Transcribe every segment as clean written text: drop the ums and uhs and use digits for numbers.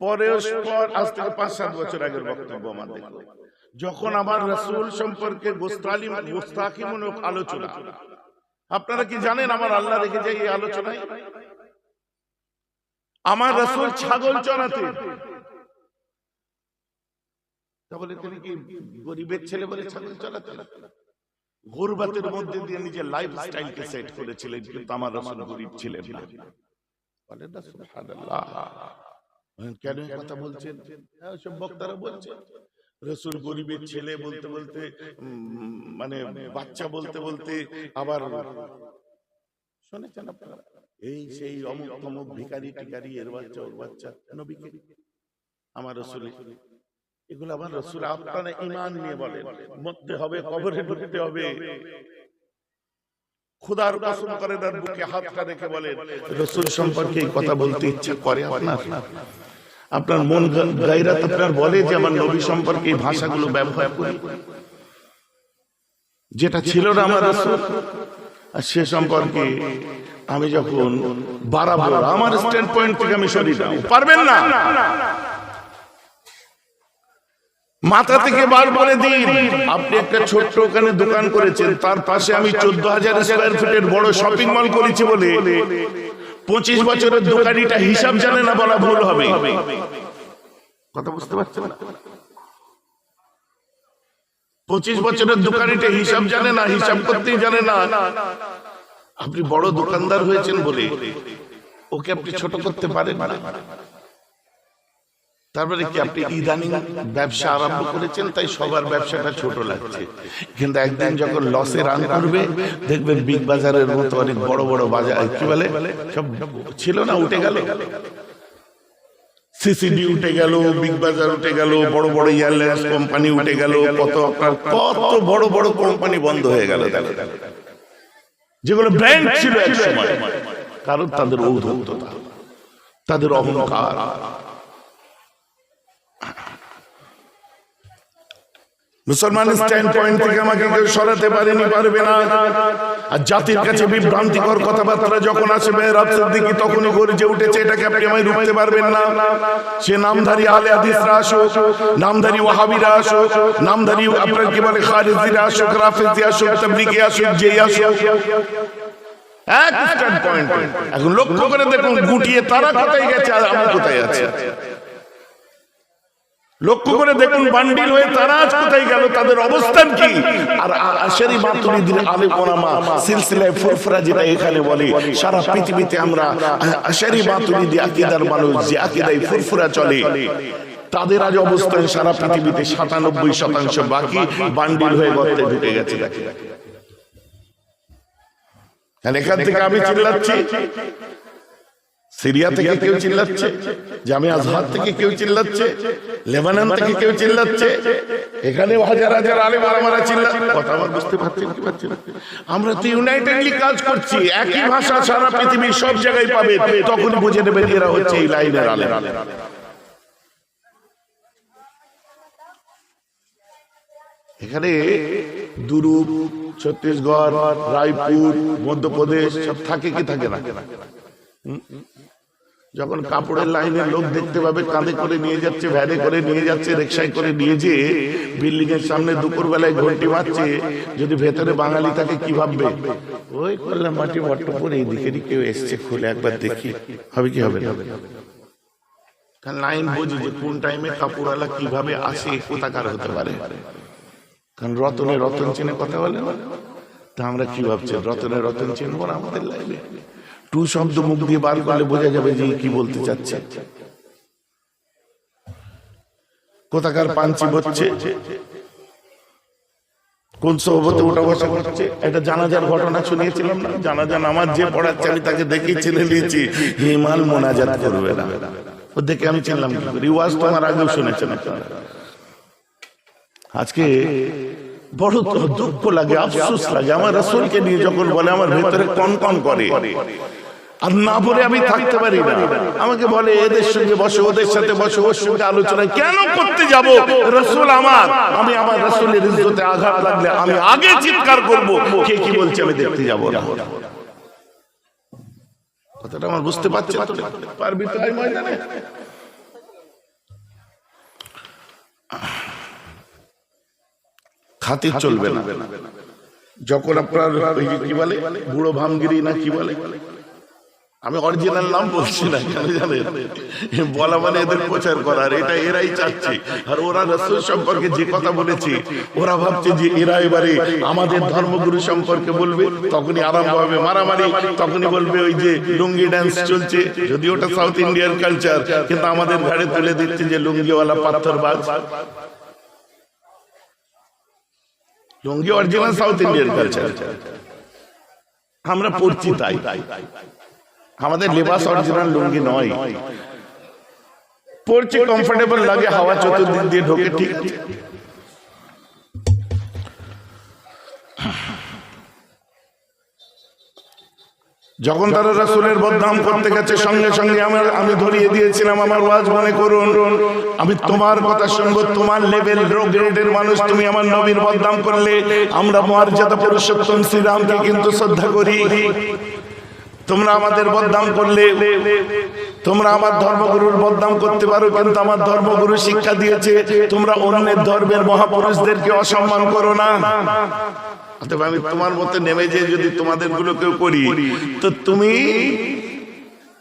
পর আজ থেকে 5-7 বছর আগের বক্তব্য আমার দেখো, যখন আমার রাসূল সম্পর্কে গোস্তাখিমূলক আলোচনা, আপনারা কি জানেন আমার আল্লাহ রেখেছে এই আলোচনায়? আমার রাসূল ছাগল চড়াতেন, তাহলে তিনি কি গরিবের ছেলে বলে ছাগল চড়াতেন? গুরবাতের মধ্যে দিয়ে নিজের লাইফস্টাইলকে সেট করেছিলেন, কিন্তু আমার রাসূল গরিব ছিলেন না। বলেন না সুবহানাল্লাহ। কেন এই কথা বলছেন? সব বক্তারা বলছেন রাসূল গরিবের ছেলে বলতে বলতে, মানে বাচ্চা বলতে বলতে, আবার শুনেছেন আপনারা এই সেই অমুক তমুক ভিখারি টিকারি, এর বাচ্চা ওর বাচ্চা, নবীকে আমার রাসূল, এগুলো আমার রাসূল আপনারা ঈমান নিয়ে বলেন। মরতে হবে, কবরে ঢুকতে হবে, খোদার কসম করে তার বুকে হাতটা রেখে বলেন রাসূল সম্পর্কে এই কথা বলতে ইচ্ছা করে আপনার? আপনার মন গায়রাত আপনার বলে যে আমার নবী সম্পর্কে এই ভাষাগুলো ব্যবহার করি? যেটা ছিল না আমার রাসূল, আর সে সম্পর্কে আমি যখন বাড়াবো আমার স্ট্যান্ড পয়েন্ট থেকে আমি সরি যাও, পারবেন না। মাথা থেকে বার বলে দিন, আপনি একটা ছোট্ট ওখানে দোকান করেছেন, তার পাশে আমি 14,000 স্কয়ার ফিটের বড় শপিং মল করেছি বলে 25 বছরের দোকানিটা হিসাব জানে না বলা ভুল হবে। কথা বুঝতে পারছেন না? 25 বছরের দোকানিটা হিসাব জানে না, হিসাব করতেই জানে না। আপনি বড় দোকানদার হয়েছেন বলে ওকে আপনি ছোট করতে পারেন না। তারপরে কি আপনি ইদানিং ব্যবসা আরম্ভ করেছেন, তাই সবার ব্যবসাটা ছোট লাগছে, কিন্তু একদিন যখন লসে রান করবে দেখবেন বিগ বাজারের মতো অনেক বড় বড় বাজার, কি বলে সব ছিল না, উঠে গেল, সিসিডি উঠে গেল, বিগ বাজার উঠে গেল, বড় বড় এয়ারলাইন্স কোম্পানি উঠে গেল, কত বড় বড় কোম্পানি বন্ধ হয়ে গেল, যেগুলো ব্র্যান্ড ছিল এক সময়। কারণ তাদের ঔদ্ধত্যতা, তাদের অহংকার। মুসলমানের স্ট্যান্ড পয়েন্ট থেকে আমাকে কেউ সরাতে পারেনি, পারবে না। আর জাতির কাছে বিভ্রান্তিকর কথাবার্তা যখন আসবে রাত সিদ্দিকী তখনই গর্জে উঠেছে, এটাকে আপনি আমায় রুখতে পারবেন না। সে নামধারী আহলে হাদিসরা আসুক, নামধারী ওয়াহাবিরা আসুক, নামধারী আপনার কি বলে খারিজিরা আসুক, রাফিজি আসুক, তাবলীগী আসুক, যেই আসুক, এক স্ট্যান্ড পয়েন্ট। এখন লক্ষ্য করে দেখুন, গুটিয়ে তারা কোথায় গেছে আর আমরা কোথায় আছি। লক্ষ্য করে দেখুন, বান্ডিল হয়ে তারা আজ কোথায় গেল, তাদের অবস্থান কি। আর আশারি মাতুরিদির আলেম ওলামা সিলসিলায়ে ফুরফুরা যেটা এখানে বলে, সারা পৃথিবীতে আমরা আশারি মাতুরিদি আকীদার মানুষ, যে আকীদায় ফুরফুরা চলে, তাদের আজ অবস্থান সারা পৃথিবীতে 97% বাকি বান্ডিল হয়ে গর্তে ঢুকে গেছে। এখান থেকে আমি চিল্লাচ্ছি, সিরিয়া থেকে কেউ চিল্লাচ্ছে, জামিয়া আজহার থেকে কেউ চিল্লাচ্ছে, লেবানন থেকে কেউ চিল্লাচ্ছে, এখানেও হাজার হাজার আলেম ওলামারা চিল্লাচ্ছে। কথা আমার বুঝতে পারছেন কি পারছেন? আমরা তো ইউনাইটেডলি কাজ করছি, একই ভাষা সারা পৃথিবীর সব জায়গায় পাবে, তখন বুঝে নেবেন এরা হচ্ছে এই লাইনের আলেম। এখানে দুরুপ, ছত্তিশগড়, রায়পুর, মধ্যপ্রদেশ সব থাকে কি থাকে না? যখন কাপড়ের লাইনের লোক দেখতে পাবে কাঁধে করে নিয়ে যাচ্ছে, ভ্যানে করে নিয়ে যাচ্ছে, রিকশায় করে নিয়ে যেয়ে বিল্ডিং এর সামনে দুপুর বেলায় ঘন্টি মারছে, যদি ভেতরে বাঙালি থাকে কি ভাববে? ওই করলাম মাটি বট্টপুর এইদিকে কেউ এসছে, খুলে একবার দেখি, হবে কি হবে না? কারণ লাইন বুঝি যে কোন টাইমে কাপড়ওয়ালা কিভাবে আসে, কোথাকার হতে পারে। কারণ রতনে রতন চেনে কথা বলে না, তা আমরা কি ভাবছি রতনে রতন চিনবো না? আমাদের লাইনে টু শব্দ মুখ দিয়ে বার করলে বোঝা যাবে যে কি বলতে চাচ্ছে। কোথাকার পাঞ্চি হচ্ছে, কোন সহবতে উঠা বসা করছে। একটা জানাজার ঘটনা শুনিয়েছিলাম না? জানাজা নামাজ যে পড়াচ্ছে আমি তাকে দেখেই চিনে নিয়েছি, হিমাল মোনাজাত করবে না। ও দেখে আমি চিনলাম কি করে? ওয়াজ তোমার আগেও শুনেছেন আপনারা। আজকে বড় দুঃখ লাগে, আফসোস লাগে, আমার রাসূলকে নিয়ে যখন বলে আমার ভেতরে কনকন করে, আর না বলে আমি থাকতে পারি না। আমাকে বলে এদের সঙ্গে বসে, ওদের সাথে বসে, ওর সঙ্গে আলোচনা কেন করতে যাব? রাসূল আমার, আমি আমার রাসূলের ইজ্জতে আঘাত লাগলে আমি আগে চিৎকার করব, কে কি বলছে আমি দেখতে যাব না। কথাটা আমার বুঝতে পারছেন তো? পারবি তো এই ময়দানে? খাতির চলবে না। যখন আপনার ওই যে কি বলে বুড়ো ভামগিরি না কি বলে, আমি অরিজিনাল নাম বলছি না, কেন জানেন, বলা মানে এদের প্রচার করার, এটা এরাই চাচ্ছে। আর ওরা রাসূল সম্পর্কে যে কথা বলেছে, ওরা ভাবছে যে এরা এবারে আমাদের ধর্মগুরু সম্পর্কে বলবে, তখনই আরম্ভ হবে মারামারি, তখনই বলবে ওই যে লুঙ্গি ডান্স চলছে, যদি ওটা সাউথ ইন্ডিয়ান কালচার, কিন্তু আমাদের ঘাড়ে তুলে দিচ্ছে যে লুঙ্গিওয়ালা পাথরবাজ। লুঙ্গি অরিজিনাল সাউথ ইন্ডিয়ান কালচার, আমরা পড়ছি তাই। আমাদের লেবাস অরিজিনাল লুঙ্গি নয়, পড়ছে কমফোর্টেবল লাগে, হাওয়া চতুর্দিক দিয়ে ঢোকে, ঠিক আছে। যখন তারা রাসূলের বদনাম করতে গেছে, সঙ্গে সঙ্গে আমি ধরিয়ে দিয়েছিলাম, আমার ওয়াজ মনে করুন, আমি তোমার কথা শুনবো, তোমার লেভেল লো গ্রেডের মানুষ, তুমি আমার নবীর বদনাম করলে, আমরা মর্যাদা পুরুষোত্তম শ্রীরামকে কিন্তু শ্রদ্ধা করি, তোমরা আমাদের বদনাম করলে, তোমরা আমার ধর্মগুরুর বদনাম করতে পারো, কিন্তু আমার ধর্মগুরু শিক্ষা দিয়েছে তোমরা অন্যের ধর্মের মহাপুরুষদেরকে অসম্মান করো না। অতএব আমি তোমার মতে নেমে যে যদি তোমাদের গুলো কেউ করি, তো তুমি,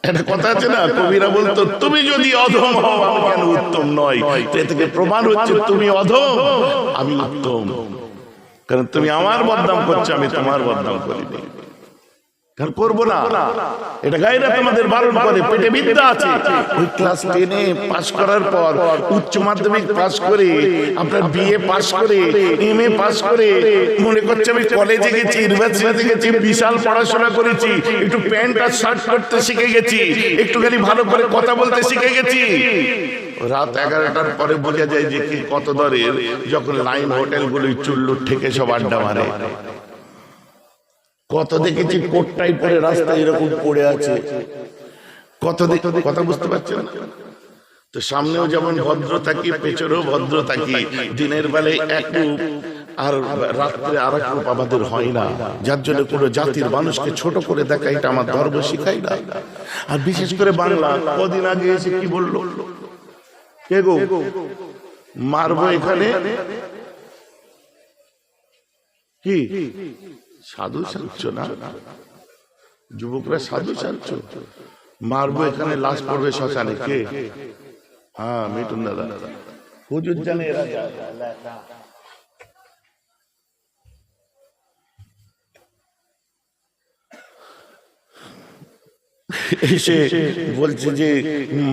একটা কথা আছে না, কবিরা বলতো তুমি যদি অধম হও আমি কেন উত্তম নয়, তো এ থেকে প্রমাণ হচ্ছে তুমি অধম, আমি উত্তম, কারণ তুমি আমার বদনাম করছো, আমি তোমার বদনাম করিনি, করবো না। এটা গায়রা তোমাদের বারণ করে, পেটে বিদ্যা আছে। ওই ক্লাস 10-এ পাস করার পর, উচ্চ মাধ্যমিক পাস করে, আপনার বিএ পাস করে, এমএ পাস করে মনে করছে আমি কলেজে গেছি, ইউনিভার্সিটিতে গেছি, বিশাল পড়াশোনা করেছি, একটু প্যান্ট আর শার্ট করতে শিখে গেছি, একটুখানি ভালো করে কথা বলতে শিখে গেছি। রাত 11টার পরে বোঝা যায় যে কি কত দরের, যখন লাইন হোটেলগুলো চুল্লুর থেকে সব আড্ডা মারে। কত দেখেছি কোটটাই পরে রাস্তায় এরকম পড়ে আছে, কত কথা বুঝতে পারছেন না? তো সামনেও যেমন ভদ্র থাকি, পেছনেও ভদ্র থাকি, দিনের বেলায় এক রূপ আর রাত্রে আর এক রূপ আমাদের হয় না, যার জন্য কোনো জাতির মানুষকে ছোট করে দেখা এটা আমার ধর্ম শিখাই না। আর বিশেষ করে বাংলা, কদিন আগে এসে কি বললো, কে গো মারবো এখানে, কি সাধু সাচ্ছ না, যুবকরা সাধু সাচ্ছ, মারবো এখানে, লাশ পড়বে শ্মশানে, কে? হ্যাঁ মিটুন দাদা, হুজুর জানে এরা যায়। এসে বলছে যে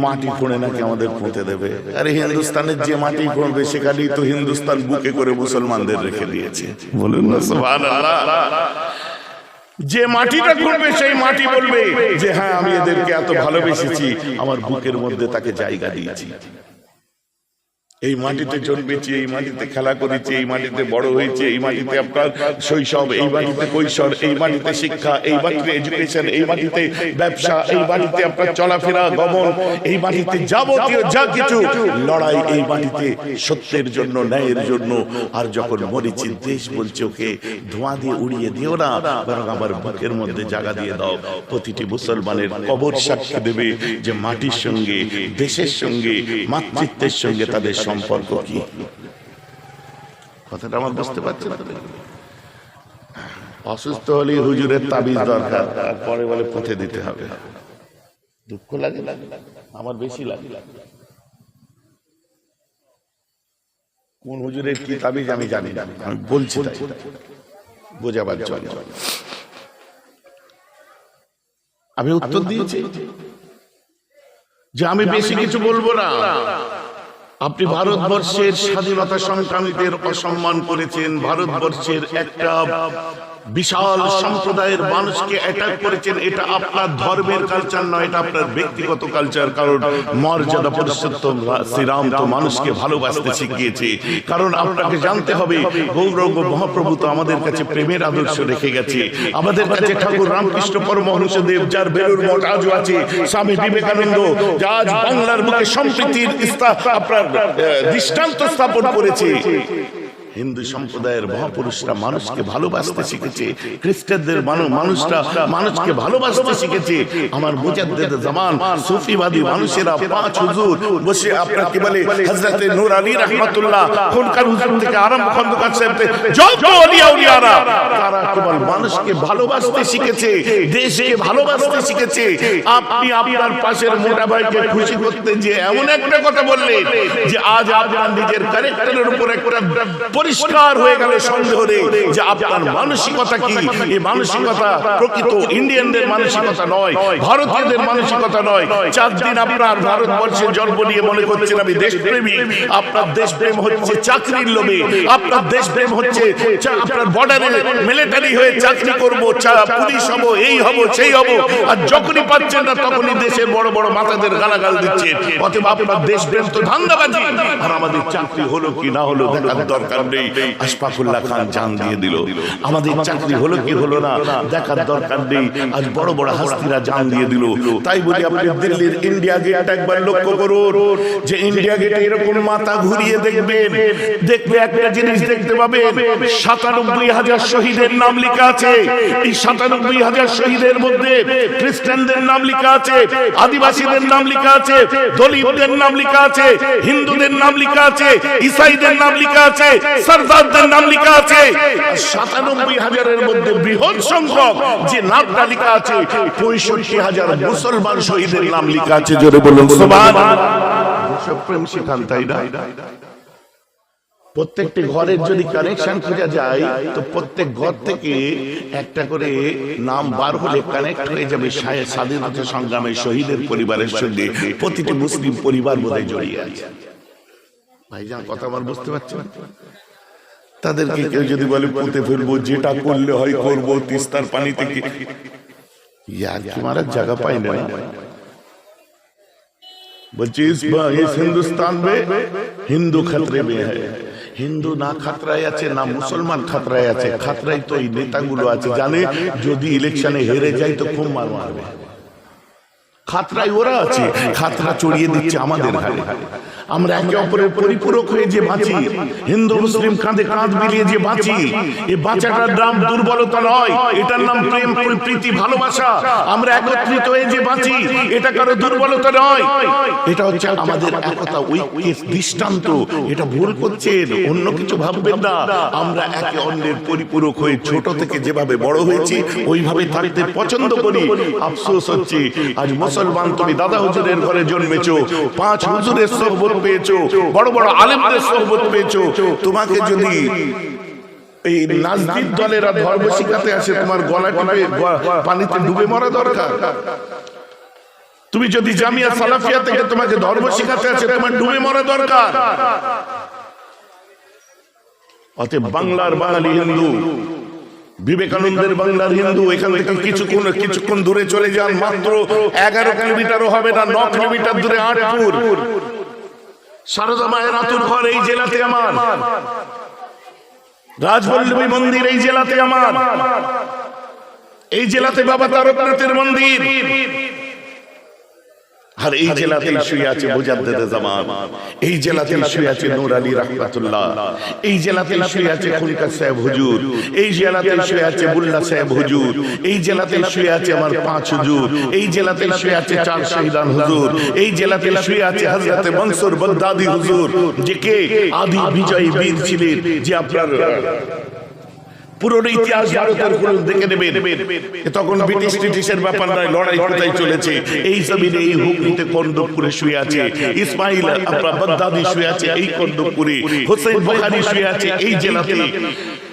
মাটি খুঁড়ে নাকি আমাদের পুঁতে দেবে। আরে হিন্দুস্তানের যে মাটি খুঁড়বে সেখানেই তো হিন্দুস্তান বুকে করে মুসলমানদের রেখে দিয়েছে, বলুন না সুবহানাল্লাহ। যে মাটিটা খুঁড়বে সেই মাটি বলবে যে হ্যাঁ আমি এদেরকে এত ভালোবেসেছি, আমার বুকের মধ্যে তাকে জায়গা দিয়েছি, এই মাটিতে জন্মেছি, এই মাটিতে খেলা করেছি, এই মাটিতে বড় হয়েছে, এই মাটিতে আপনার শৈশব, এই মাটিতে কৈশোর, এই মাটিতে শিক্ষা, এই মাটিতে এডুকেশন, এই মাটিতে ব্যবসা, এই মাটিতে আপনার চলাফেরা গমন, এই মাটিতে যাবতীয় যা কিছু লড়াই, এই মাটিতে সত্যের জন্য, ন্যায়ের জন্য। আর যখন মরিছি, দেশ বলছে ওকে ধোঁয়া দিয়ে উড়িয়ে দিও না, বরং আমার বুকের মধ্যে জায়গা দিয়ে দাও। প্রতিটি মুসলমানের কবর সাক্ষী দেবে যে মাটির সঙ্গে, দেশের সঙ্গে, মাতৃত্বের সঙ্গে তাদের সম্পর্ক কি। কথাটা আমার বুঝতে পারছেন? অসুস্থ হলে হুজুরের তাবিজ দরকার, আর পরে বলে পুঁতে দিতে হবে। দুঃখ লাগে, আমার বেশি লাগে। কোন হুজুরের কি তাবিজ আমি জানি না, আমি বলছি তাই বোঝাবার জন্য। আমি উত্তর দিয়েছি যে আমি বেশি কিছু বলবো না। আপনি ভারতবর্ষের স্বাধীনতা সংগ্রামীদের অসম্মান করেছেন, ভারতবর্ষের একটা বিশাল সম্প্রদায়ের মানুষকে অ্যাটাক করেছেন। এটা আপনার ধর্মের কালচার নয়, এটা আপনার ব্যক্তিগত কালচার। কারণ মর্যাদা পুরুষোত্তম শ্রীরাম তো মানুষকে ভালোবাসতে শিখিয়েছে। কারণ আপনাকে জানতে হবে, গৌরাঙ্গ মহাপ্রভু তো আমাদের কাছে প্রেমের আদর্শ রেখে গেছে। আমাদের কাছে ঠাকুর রামকৃষ্ণ পরমহংসদেব, যার বেলুর মঠ আজও আছে, স্বামী বিবেকানন্দ, যা আজ বাংলার বুকে সম্প্রীতির আপনার দৃষ্টান্ত স্থাপন করেছে। হিন্দু সম্প্রদায়ের মহাপুরুষরা মানুষকে ভালোবাসতে শিখেছে, খ্রিস্টানদের মানুষরা মানুষকে ভালোবাসতে শিখেছে। আমার মুজাদ্দেদ জামান সুফিবাদী মানুষেরা পাঁচ হুজুর বসে আপনার কি বলে হযরতে নূর আলী রাহমাতুল্লাহ খনকার হুজুর থেকে আরম্ভ খন্দকার সাহেব যত ওলিয়া উলিয়ারা তারা কেবল মানুষকে ভালোবাসতে শিখেছে, দেশকে ভালোবাসতে শিখেছে। আপনি আপনার পাশের মোটা ভাইকে খুশি করতে যে এমন একটা কথা বললেন যে আজ আপনার নিজের ক্যারেক্টারের উপর একটা পরিষ্কার হয়ে গেল সন্দেহ নেই যে আপনার মানসিকতা কি। এই মানসিকতা প্রকৃত ইন্ডিয়ানদের মানসিকতা নয়, ভারতীয়দের মানসিকতা নয়। 4 দিন আপনার ভারতবর্ষের জন্ম নিয়ে মনে করছেন আমি দেশপ্রেমী, আপনার দেশপ্রেম হচ্ছে চাকরির লোভে, আপনার দেশপ্রেম হচ্ছে আপনার বর্ডারে মিলিটারি হয়ে চাকরি করবো, পুলিশ হবো, এই হবো সেই হবো, আর যখনই পাচ্ছেন না তখনই দেশের বড় বড় মাথাদের গালাগাল দিচ্ছেন। অতএব আপনার দেশপ্রেম তো ধান্দাবাজি। আর আমাদের চাকরি হলো কি না হলো দেখার দরকার নেই। আশফাকুল্লাহ খান জান দিয়ে দিল। আমাদের চাকরি হলো কি হলো না দেখার দরকার নেই। আজ বড় বড় হাস্তিরা জান দিয়ে দিল। তাই বলি আপনি দিল্লির ইন্ডিয়া গেট একবার লক্ষ্য করুন, যে ইন্ডিয়া গেটে এরকম মাথা ঘুরিয়ে দেখবেন, দেখলে একটা জিনিস দেখতে পাবেন, ৯৭,০০০ শহীদের নাম লেখা আছে। এই ৯৭,০০০ শহীদের মধ্যে খ্রিস্টানদের নাম লেখা আছে, আদিবাসীদের নাম লেখা আছে, দলিতদের নাম লেখা আছে, হিন্দুদের নাম লেখা আছে, ইসাইদের নাম লেখা আছে, সরদারদের নাম লেখা আছে। ৯৭,০০০ মধ্যে বৃহৎ সংখ্যক যে নামটা লেখা আছে ৬৫,০০০ মুসলমান শহীদের নাম লেখা আছে। জোরে বলুন সুবহানাল্লাহ। দেশপ্রেম শিখান, তাই না? প্রত্যেকটি ঘরের যদি কানেকশন খোঁজা যায় তো প্রত্যেক ঘর থেকে একটা করে নাম বার হলে কানেক্ট হয়ে যাবে স্বাধীনতা সংগ্রামের শহীদের পরিবারের সঙ্গে। প্রতিটি মুসলিম পরিবার বোধহয় জড়িয়ে আছে। ভাইজান কথা আমার বুঝতে পারছেন? তাদেরকে কেউ যদি বলে পুঁতে ফেলবো, যেটা করলে হয় করবো, তিস্তার পানি থেকে ইয়ার কি মারার জায়গা পাই না। বলছি ইস হিন্দুস্তান মে হিন্দু খতরে মে হ্যায়। হিন্দু না খাতরায় আছে না মুসলমান খাতরায় আছে, খাতরাই তো এই নেতাগুলো আছে। জানে যদি ইলেকশনে হেরে যায় তো খুব মার মারবে, খাতরাই ওরা আছে। খাতরা চড়িয়ে দিচ্ছে আমাদের ঘাড়ে। আমরা একে অপরের পরিপূরক হয়ে যে বাঁচি, হিন্দু মুসলিম কাঁধে কাঁধ মিলিয়ে যে বাঁচি, এই বাঁচাটার নাম দুর্বলতা নয়, এটার নাম প্রেম, প্রীতি, ভালোবাসা। আমরা একত্রিত হয়ে যে বাঁচি, এটা কারো দুর্বলতা নয়, এটা হচ্ছে আমাদের একতা, ঐক্যের দৃষ্টান্ত। এটা ভুল করছেন, অন্য কিছু ভাববেন না। আমরা একে অন্যের পরিপূরক হয়ে ছোট থেকে যেভাবে বড় হয়েছি ওইভাবে থাকতে পছন্দ করি। আফসোস হচ্ছে আজ মুসলমান তুমি দাদা হুজুরের ঘরে জন্মেছো, 5 হুজুরের সোহবত পেয়েছো, বড় বড় আলেমদের সোহবত পেয়েছো। তোমাকে যদি এই নাজদিক দলেরা ধর্ম শিখাতে আসে, তোমার গলা টিপে পানিতে ডুবে মরা দরকার। তুমি যদি জামিয়া সালাফিয়া থেকে তোমাকে ধর্ম শিখাতে আসে, তোমার ডুবে মরা দরকার। অতএব বাংলার বাঙালি হিন্দু, বিবেকানন্দের বাংলার হিন্দু, এখান থেকে কিছুক্ষণ দূরে চলে যান, মাত্র 11 কিলোমিটারও হবে না, 9 কিলোমিটার দূরে আটপুর, সারদা মায়ের আতুর ঘর এই জেলাতে আমার, রাজবল্লভী মন্দির এই জেলাতে আমার, এই জেলাতে বাবা তারকনাথের মন্দির, আর এই জেলাতেই শুয়ে আছে মুজাদ্দেদ জামান, এই জেলাতেই শুয়ে আছে নূর আলী রাহমাতুল্লাহ, এই জেলাতেই শুয়ে আছে খনকার সাহেব হুজুর, এই জেলাতেই শুয়ে আছে বুল্লা সাহেব হুজুর, এই জেলাতেই শুয়ে আছে আমার 5 হুজুর, এই জেলাতেই শুয়ে আছে 4 শহীদান হুজুর, এই জেলাতেই শুয়ে আছে হযরতে মনসুর বাগদাদি হুজুর, যে কে আদি বিজয়ী বীর ছিলেন, যে আপনার পুরনো ইতিহাস ভারতের খুলে দেখে নেবেন। তখন ব্রিটিশের ব্যাপার নয়, লড়াই কোথায় চলেছে। এই জমিনে এই হুগলিতে কন্দবপুরে শুয়ে আছে ইসমাইল আপনার বাগদাদি, শুয়ে আছে এই কন্দবপুরে, হোসেন বুখারী শুয়ে আছে এই জেলাতে।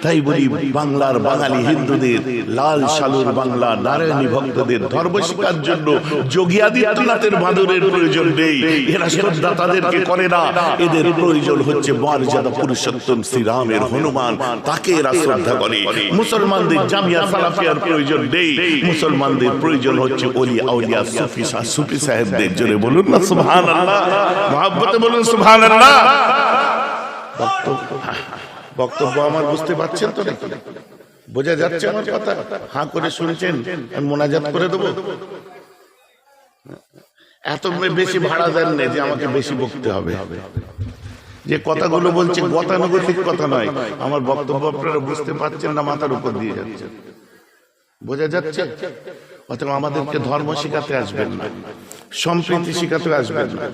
তাই বলি বাংলার বাঙালি হিন্দুদের, লাল সালুর বাংলা নারায়ণী ভক্তদের ধর্ম শিক্ষার জন্য যোগী আদিত্যনাথের বাঁদরের প্রয়োজন নেই। এরা শ্রদ্ধা তাদেরকে করে না, এদের প্রয়োজন হচ্ছে মর্যাদা পুরুষোত্তম শ্রীরামের হনুমান, তাকে এরা শ্রদ্ধা করে। মুসলমানদের জামিয়া সালাফিয়ার প্রয়োজন নেই, মুসলমানদের প্রয়োজন হচ্ছে ওলি আউলিয়া সুফি সাহেবদের। জোরে বলুন না সুবহানাল্লাহ, মহব্বতে বলুন সুবহানাল্লাহ। বক্তব্য আমার বুঝতে পারছেন তো? বোঝা যাচ্ছে আমার কথা? হাঁ করে শুনছেন? আমি মোনাজাত করে দেবো। এত বেশি ভাড়া দেন না যে আমাকে বেশি বকতে হবে। যে কথাগুলো বলছে গতানুগতিক কথা নয়। আমার বক্তব্য আপনারা বুঝতে পারছেন না, মাথার উপর দিয়ে যাচ্ছে, বোঝা যাচ্ছে? অথবা আমাদেরকে ধর্ম শিখাতে আসবেন না, সম্প্রীতি শিখাতে আসবেন না।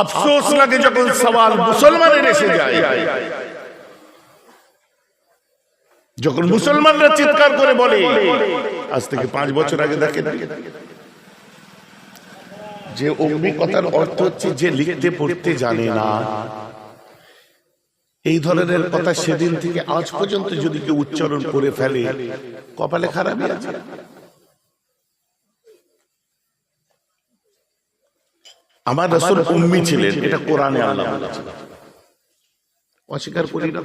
আফসোস লাগে যখন সওয়াল মুসলমানের এসে যায়, যখন মুসলমানরা চিৎকার করে বলে, আজ থেকে 5 বছর আগে দেখেন যে উম্মি কথার অর্থ হচ্ছে যে লিখতে পড়তে জানে না। এই ধরনের কথা সেদিন থেকে আজ পর্যন্ত যদি কেউ উচ্চারণ করে ফেলে, কপালে খারাপই আছে। আমার রাসূল উম্মি ছিলেন, এটা কোরআনে আল্লাহ বলেছেন, অস্বীকার করি না।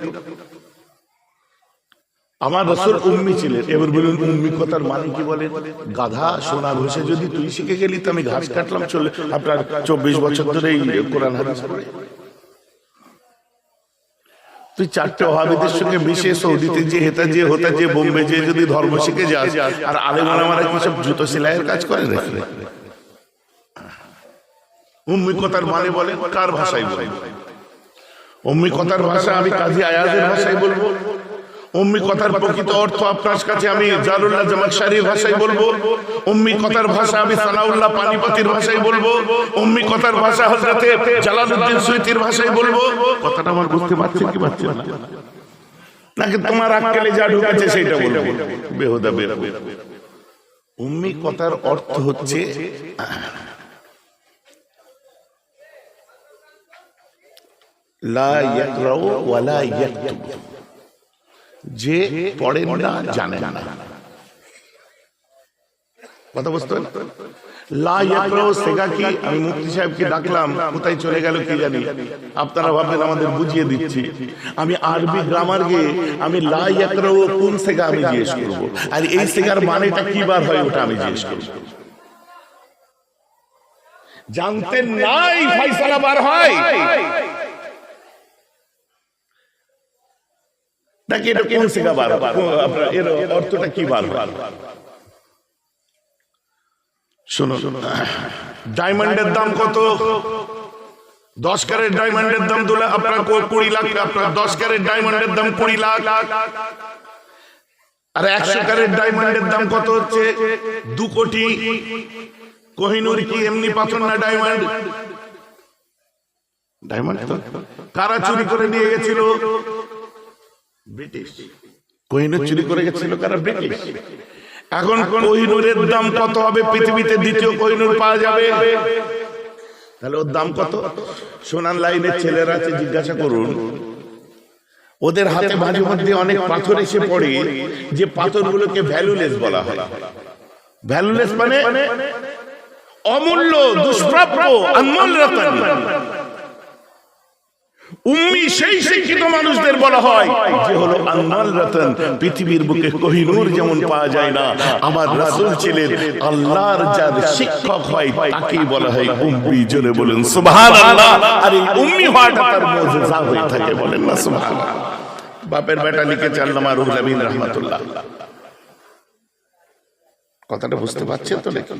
আমার রাসূল উম্মি ছিলেন। এবার বলুন উম্মি কথার মানে কি? বলেন গাধা সোনা ঘষে যদি তুই শিখে গেলি তো আমি ঘাস কাটলাম চলে। আপনার 24 বছর ধরে এই কোরআন হাদিস পড়ে তুই 4টে ওয়াহাবিদের সঙ্গে মিশে সৌদিতে যে হেতা যে হতা যে বোম্বে যে যদি ধর্ম শিখে যাস, আর আলেম ওলামারা কি সব জুতো সেলাইয়ের কাজ করে রেখে? উম্মি কথার মানে বলেন কার ভাষায় বলেন? উম্মি কথার ভাষা আমি কাজী আয়াজের ভাষায় বলবো। উম্মি কথার প্রকৃত অর্থ আপনার কাছে আমি জালালুল্লাহ জামাখশারির ভাষায় বলবো। উম্মি কথার ভাষা আমি সানাউল্লাহ পানিপতির ভাষায় বলবো। উম্মি কথার ভাষা হযরতে জালালউদ্দিন সুয়ুতির ভাষায় বলবো। কথাটা আমার বুঝতে পারছেন কি পারছেন না? নাকি তোমার আক্কেলে যা ঢুকেছে সেটা বলবো? বেহুদা বেহুদা। উম্মি কথার অর্থ হচ্ছে লা ইয়াকরাউ ওয়া লা ইয়াকতুব, যে পড়েন না জানেন না। কথা বুঝতে পারছেন? লা ইয়াকরাউ সেগা কি? আমি মুফতি সাহেবকে ডাকলাম, কোথায় চলে গেল কি জানি। আপনারা ভাববেন আমাদের বুঝিয়ে দিচ্ছি। আমি আরবি গ্রামার গিয়ে আমি লা ইয়াকরাউ কোন সেগা আমি জিজ্ঞেস করব, আর এই সেগার মানেটা কি বার হয় ওটা আমি জিজ্ঞেস করব। জানতেন নাই ফয়সালা বার হয় নাকি এটা কোন সেগা বার, আপনার এর অর্থটা কি বার হয়? শুনুন, ডায়মন্ডের দাম কত? 10 ক্যারেট ডায়মন্ডের দাম আপনার 20 লাখ। আপনার 10 ক্যারেট ডায়মন্ডের দাম 20 লাখ। আর 100 ক্যারেট ডায়মন্ডের দাম কত হচ্ছে? 2 কোটি। কোহিনূর কি এমনি পাথর না ডায়মন্ড? ডায়মন্ড তো কারা চুরি করে নিয়ে গেছিল? ব্রিটিশ। কোহিনূর চুরি করে গেছিল কারা? ব্রিটিশ। এখন কোহিনূরের দাম কত হবে? পৃথিবীতে দ্বিতীয় কোহিনূর পাওয়া যাবে, তাহলে ওর দাম কত? সোনার লাইনের ছেলেরা আছে, জিজ্ঞাসা করুন। ওদের হাতে মাঝে মধ্যে অনেক পাথর এসে পড়ে, যে পাথরগুলোকে ভ্যালুলেস বলা হয়। ভ্যালুলেস মানে অমূল্য, দুষ্প্রাপ্য, আনমোল রতন। উম্মি সেই শিক্ষিত মানুষদের বলা হয় যে হলো আনমোল রতন। পৃথিবীর বুকে কোহিনূর যেমন পাওয়া যায় না, আমার রাসূল ছিলেন আল্লাহর যার শিক্ষক হয় তাকেই বলা হয় উম্মি। জোরে বলেন সুবহানাল্লাহ। আর এই উম্মি হওয়াটা তার মুজিজা হয়ে থাকে, বলেন না সুবহানাল্লাহ। বাপের বেটা লিখেছে আল্লামা রুহুল আমিন রাহমাতুল্লাহ। কথাটা বুঝতে পারছেন তো? লেখা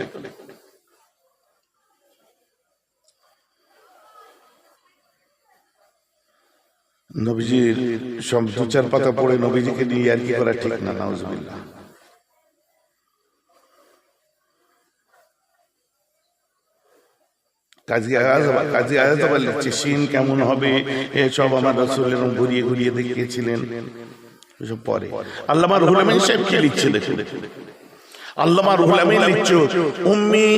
নবীজির সব 2-4 পাতা পড়ে নবীজিকে নিয়ে আর কি করা ঠিক না, নাউজুবিল্লাহ। কাজী আয়াত লিখছে শিন কেমন হবে এসব আমার রাসূল এরকম ঘুরিয়ে ঘুরিয়ে দেখিয়েছিলেন। এসব পরে আল্লামা রুহুল আমিন সাহেব কি লিখছে দেখুন। আল্লামা রুহুল আমিন লিখছে উম্মি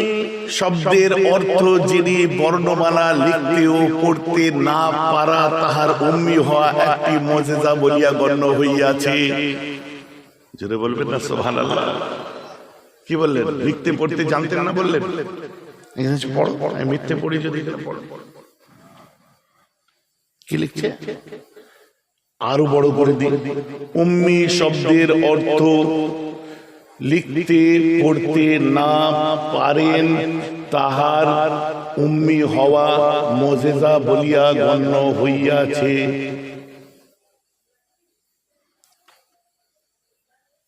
শব্দের অর্থ যিনি বর্ণমালা লিখতে ও পড়তে না পারা তাহার উম্মি হওয়া একটি মুজিজা বলিয়া গণ্য হইয়াছে। জোরে বলবেন না সুবহানাল্লাহ। কি বললেন? লিখতে পড়তে জানতেন না বললেন। পড়ো, মিথ্যে পড়ি যদি পড়ো। কি লিখছে? আরো বড় করে দিন। উম্মি শব্দের অর্থ লিখতে পড়তে না পারেন তাহার উম্মি হওয়া মুজিজা বলিয়া গণ্য হইয়াছে।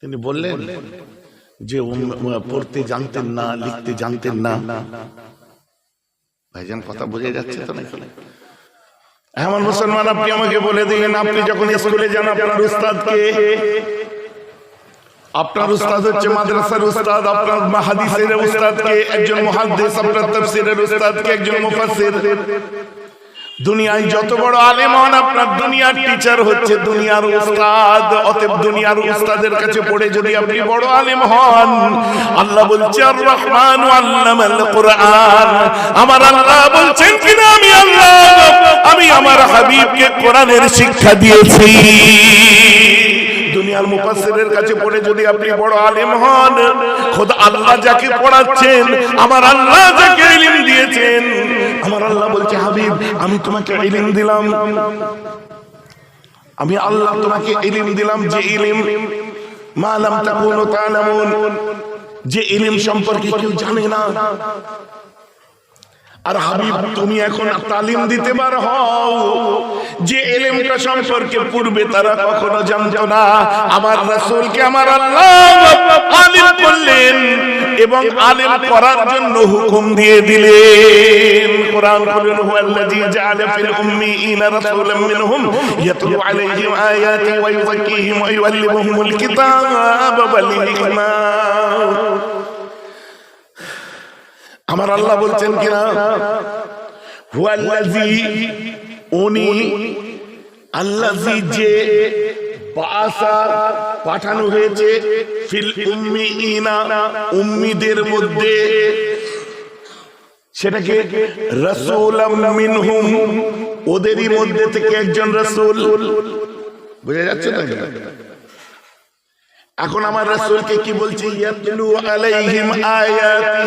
তিনি বললেন যে পড়তে জানতেন না, লিখতে জানতেন না। ভাইজান কথা বোঝা যাচ্ছে তো নাকি? এমন মুসলমান, আপনি আমাকে বলে দিলেন, আপনি যখন স্কুলে যান আপনার উস্তাদকে, আপনার উস্তাদ হচ্ছে মাদ্রাসার উস্তাদ, আপনার হাদিসের উস্তাদকে একজন মুহাদ্দিস, আপনার তাফসীরের উস্তাদকে একজন মুফাসসির। দুনিয়ায় যত বড় আলেম হন, আপনার দুনিয়ার টিচার হচ্ছে দুনিয়ার উস্তাদ। অতএব দুনিয়ার উস্তাদের কাছে পড়ে যদি আপনি বড় আলেম হন, আল্লাহ বলছে আর রহমান আল্লামাল কুরআন, আমার আল্লাহ বলছেন কিনা আমি আমার হাবিবকে কোরআনের শিক্ষা দিয়েছি। দুনিয়ার মুফাসসিরের কাছে পড়ে যদি আপনি বড় আলেম হন, খোদা আল্লাহ যাকে পড়াচ্ছেন, আমার আল্লাহ যাকে ইলম দিয়েছেন, আমার আল্লাহ বলছে হাবিব আমি তোমাকে ইলম দিলাম, আমি আল্লাহ তোমাকে ইলম দিলাম, যে ইলম মা লাম তাকুনু তা'লামুন, যে ইলম সম্পর্কে কেউ জানে না। আর হাবিব তুমি এখন তালিম দিতে পার হও যে ইলমটা সম্পর্কে পূর্বে তারা কখনো জানতো না। আমার রাসূলকে আমার আল্লাহ আলিম করলেন এবং আলিম করার জন্য হুকুম দিয়ে দিলেন। কোরআন বলেন হুয়াল্লাযী জাআলা ফিল উম্মিয়িনা রাসূলাম মিনহুম ইয়াতলু আলাইহিম আয়াতি ওয়া ইউযাক্কিহিম ওয়া ইউআল্লিমুহুমুল কিতাবা ওয়াল হিকমা। আমার আল্লাহ বলছেন কিনা হুয়াল্লাযী, উনি আল্লাযী যে বাসা পাঠানো হয়েছে ফিল উম্মিয়িনা উম্মিদের মধ্যে, সেটাকে রাসূলাম মিনহুম ওদেরই মধ্যে থেকে একজন রাসূল। বুঝা যাচ্ছে না? এখন আমার রাসূলকে কি বলছে? ইয়াতলু আলাইহিম আয়াতি,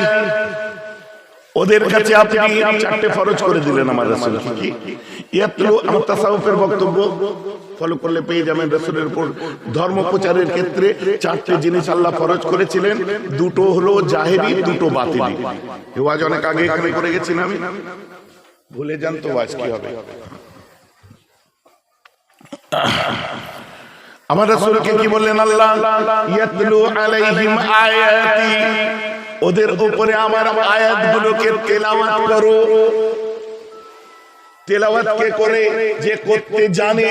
ওদের কাছে আপনি চারটে ফরজ করে দিলেন আমার রাসূলকে। কি ইয়াতলু? আমার তাসাউফের বক্তব্য ফলো করলে পেয়ে যাবেন রাসূলের উপর ধর্ম প্রচারের ক্ষেত্রে চারটে জিনিস আল্লাহ ফরজ করেছিলেন, দুটো হলো জাহেরি, দুটো বাতিনি। এই ওয়াজ অনেক আগে এখানে করে গেছি না, আমি ভুলে যান তো ওয়াজ কি হবে। আমার রাসূলকে কি বললেন আল্লাহ? ইয়াতলু আলাইহিম আয়াতি, ওদের উপরে আমার আয়াতগুলোকে তেলাওয়াত করো। তেলাওয়াত কে করে? যে করতে জানে।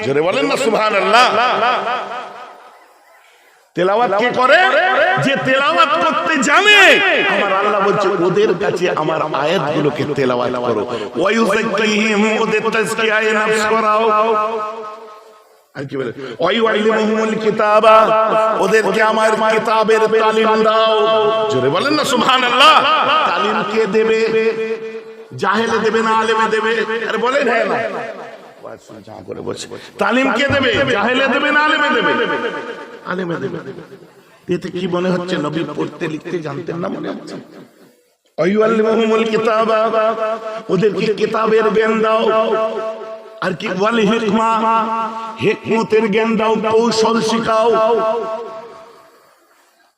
জোরে বলেন না সুবহানাল্লাহ। তেলাওয়াত কে করে? যে তেলাওয়াত করতে জানে। আমার আল্লাহ বলছে ওদের কাছে আমার আয়াতগুলোকে তেলাওয়াত করো। ওয়া ইউযাক্কিহিম, ওদের তাজকিয়ায়ে নফস করাও। আর কি বলে? ওয়া ইউআল্লিমুহুমুল কিতাবা, ওদেরকে আমার কিতাবের তালিম দাও। জোরে বলেন না সুবহানাল্লাহ। তালিম কে দেবে? জাহেলে দেবে না আলেমে দেবে? আরে বলেন হ্যাঁ না? তালিম কে দেবে? জাহেলে দেবে না আলেমে দেবে? আলেমে দেবে। এতে কি মনে হচ্ছে নবী পড়তে লিখতে জানতেন না মনে হচ্ছে? ওয়া ইউআল্লিমুহুমুল কিতাবা, ওদেরকে কিতাবের জ্ঞান দাও। আর কি ওয়াল হিকমা, হিকমতের জ্ঞান দাও, কৌশল শিখাও।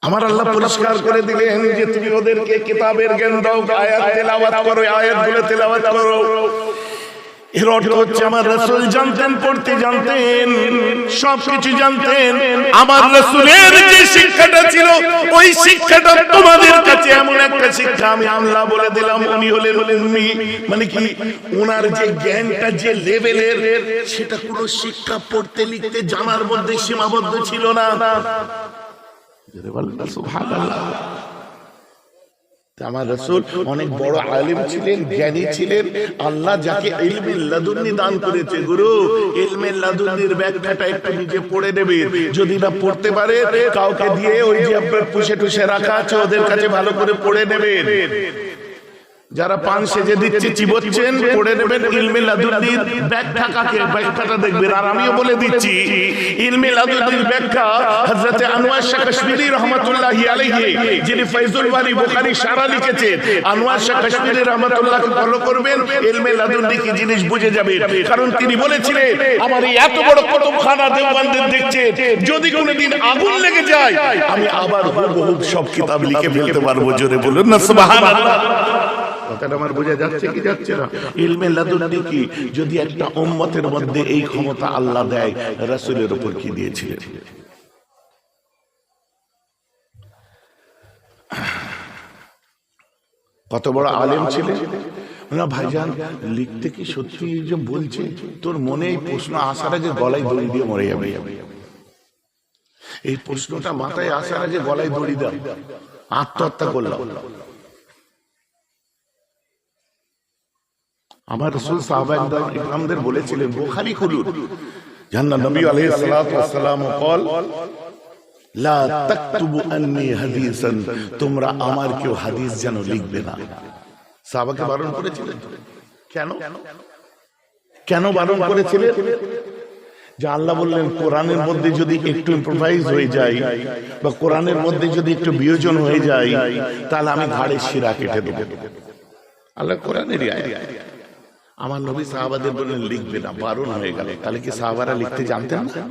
আমার আল্লাহ পরিষ্কার করে দিলেন যে তুমি ওদেরকে কিতাবের জ্ঞান দাও, আয়াত তেলাওয়াত করো, আয়াতগুলো তেলাওয়াত করো। এর অর্থ হচ্ছে আমার রাসূল জানতেন, পড়তে জানতেন, সবকিছু জানতেন। আমার রাসূলের যে শিক্ষাটা ছিল ওই শিক্ষাটা তোমাদের কাছে এমন একটা শিক্ষা আমি আল্লাহ বলে দিলাম উনি হলেন উম্মি। মানে কি, ওনার যে জ্ঞানটা যে লেভেলের, সেটা কোনো শিক্ষা পড়তে লিখতে জানার মধ্যে সীমাবদ্ধ ছিল না। সুবহানাল্লাহ। আমার রাসূল অনেক বড় আলেম ছিলেন, জ্ঞানী ছিলেন। আল্লাহ যাকে ইলমে লাদুন্নি দান করেছে, গুরু ইলমে লাদুন্নির ব্যাখ্যাটা একটু নিজে পড়ে নেবে। যদি না পড়তে পারে কাউকে দিয়ে ওই যে আপনার পুষে টুষে রাখা আছে ওদের কাছে ভালো করে পড়ে নেবেন। যারা পান সেজে দিচ্ছে, চিবোচ্ছেন, পড়ে নেবেন ইলমে লাদুন্নির ব্যাখ্যা কাকে, ব্যাখ্যাটা দেখবেন। আর আমিও বলে দিচ্ছি ইলমে লাদুন্নির ব্যাখ্যা হযরত আনোয়ার শাহ কাশ্মীরি রাহমাতুল্লাহি আলাইহি, যিনি ফায়জুল বারী বুখারী শারা লিখেছেন, আনোয়ার শাহ কাশ্মীরি রাহমাতুল্লাহকে ফলো করবেন, ইলমে লাদুন্নি কি জিনিস বুঝে যাবেন। কারণ তিনি বলেছিলেন আমার এই এত বড় কুতুবখানা দেওবন্দের দেখছেন, যদি কোনোদিন আগুন লেগে যায় আমি আবার হুবহু সব কিতাব লিখে ফেলতে পারবো। জোরে বলুন না সুবহানাল্লাহ। কথাটা আমার বোঝা যাচ্ছে কি যাচ্ছে না? ইলমে লাদুন্নি কি, যদি একটা উম্মতের মধ্যে এই ক্ষমতা আল্লাহ দেয়, রাসূলের উপর কি দিয়েছিলেন? কত বড় আলেম ছিলেন, না ভাইজান লিখতে কি সত্যি যে বলছে, তোর মনে এই প্রশ্ন আসার আগে গলায় দড়ি দিয়ে মরে যাবে। এই প্রশ্নটা মাথায় আসার আগে গলায় দড়ি দাও, আত্মহত্যা করলাম। আমার রাসূল সাহাবায়ে-ইকরামদের বলেছিলেন, বুখারী খুলুন, জান্নাত নবী আলাইহিস সালাতু ওয়াস সালাম قال লা তাকতুবু আন্নী হাদিসান, তোমরা আমার কেউ হাদিস যেন লিখবে না। সাহাবাকে বারণ করেছিলেন। কেন কেন বারণ করেছিলেন? যে আল্লাহ বললেন কোরআনের মধ্যে যদি একটু ইম্প্রোভাইজ হয়ে যায় বা কোরআনের মধ্যে যদি একটু বিয়োজন হয়ে যায় তাহলে আমি ঘাড়ের শিরা কেটে দেব। আল্লাহ কোরআনেরই আয়াত। আমার নবী সাহাবাদের বললেন লিখবে না, বারণ হয়ে গেল। তাহলে কি সাহাবারা লিখতে জানতেন না?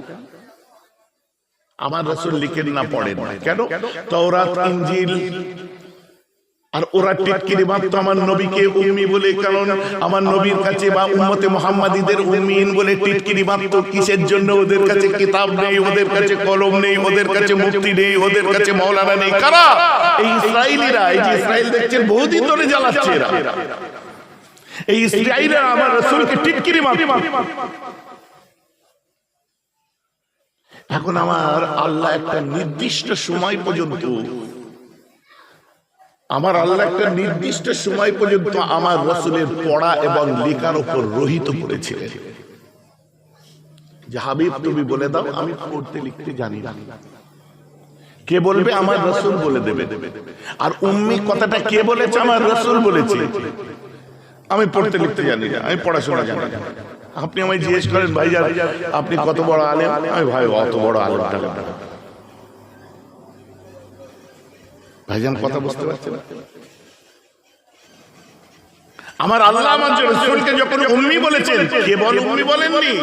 আমার রাসূল লিখেন না, পড়েন না। কেন? তাওরাত, ইনজিল আর ওরা টিটকিরি মারতো আমার নবীকে উম্মি বলে। কারণ আমার নবীর কাছে বা উম্মতে মুহাম্মাদীদের উম্মিন বলে টিটকিরি মারতো। কিসের জন্য? ওদের কাছে কিতাব নেই, ওদের কাছে কলম নেই, ওদের কাছে মুফতি নেই, ওদের কাছে মাওলানা নেই। কারা? এই ইসরাইলীরা। এই যে ইসরাইল দেখছেন বহুদিন ধরে জ্বালাচ্ছে এরা। এই ইসরাইলীরা আমার রাসূলকে টিটকিরি মারতো। এখন আমার আল্লাহ একটা নির্দিষ্ট সময় পর্যন্ত আমার রাসূলের পড়া এবং লেখার উপর রহিত করেছিলেন যে হাবিব তুমি বলে দাও, আমি পড়তে লিখতে জানি না। কে বলবে? আমার রাসূল বলে দেবে। আর উম্মি কথাটা কে বলেছে? আমার রাসূল বলেছে। আমি পড়তে লিখতে জানি না, আমি পড়াশোনা জানি না। আপনি আমায় জিজ্ঞেস করেন ভাইজান আপনি কত বড় আলেম? আমি ভাই অত বড় আলেম টালেম না। ভাইজান কথা বুঝতে পারছেন? আমার আল্লাহ আমার রাসূলকে যখন উম্মি বলেছেন, কেবল উম্মি বলেননি।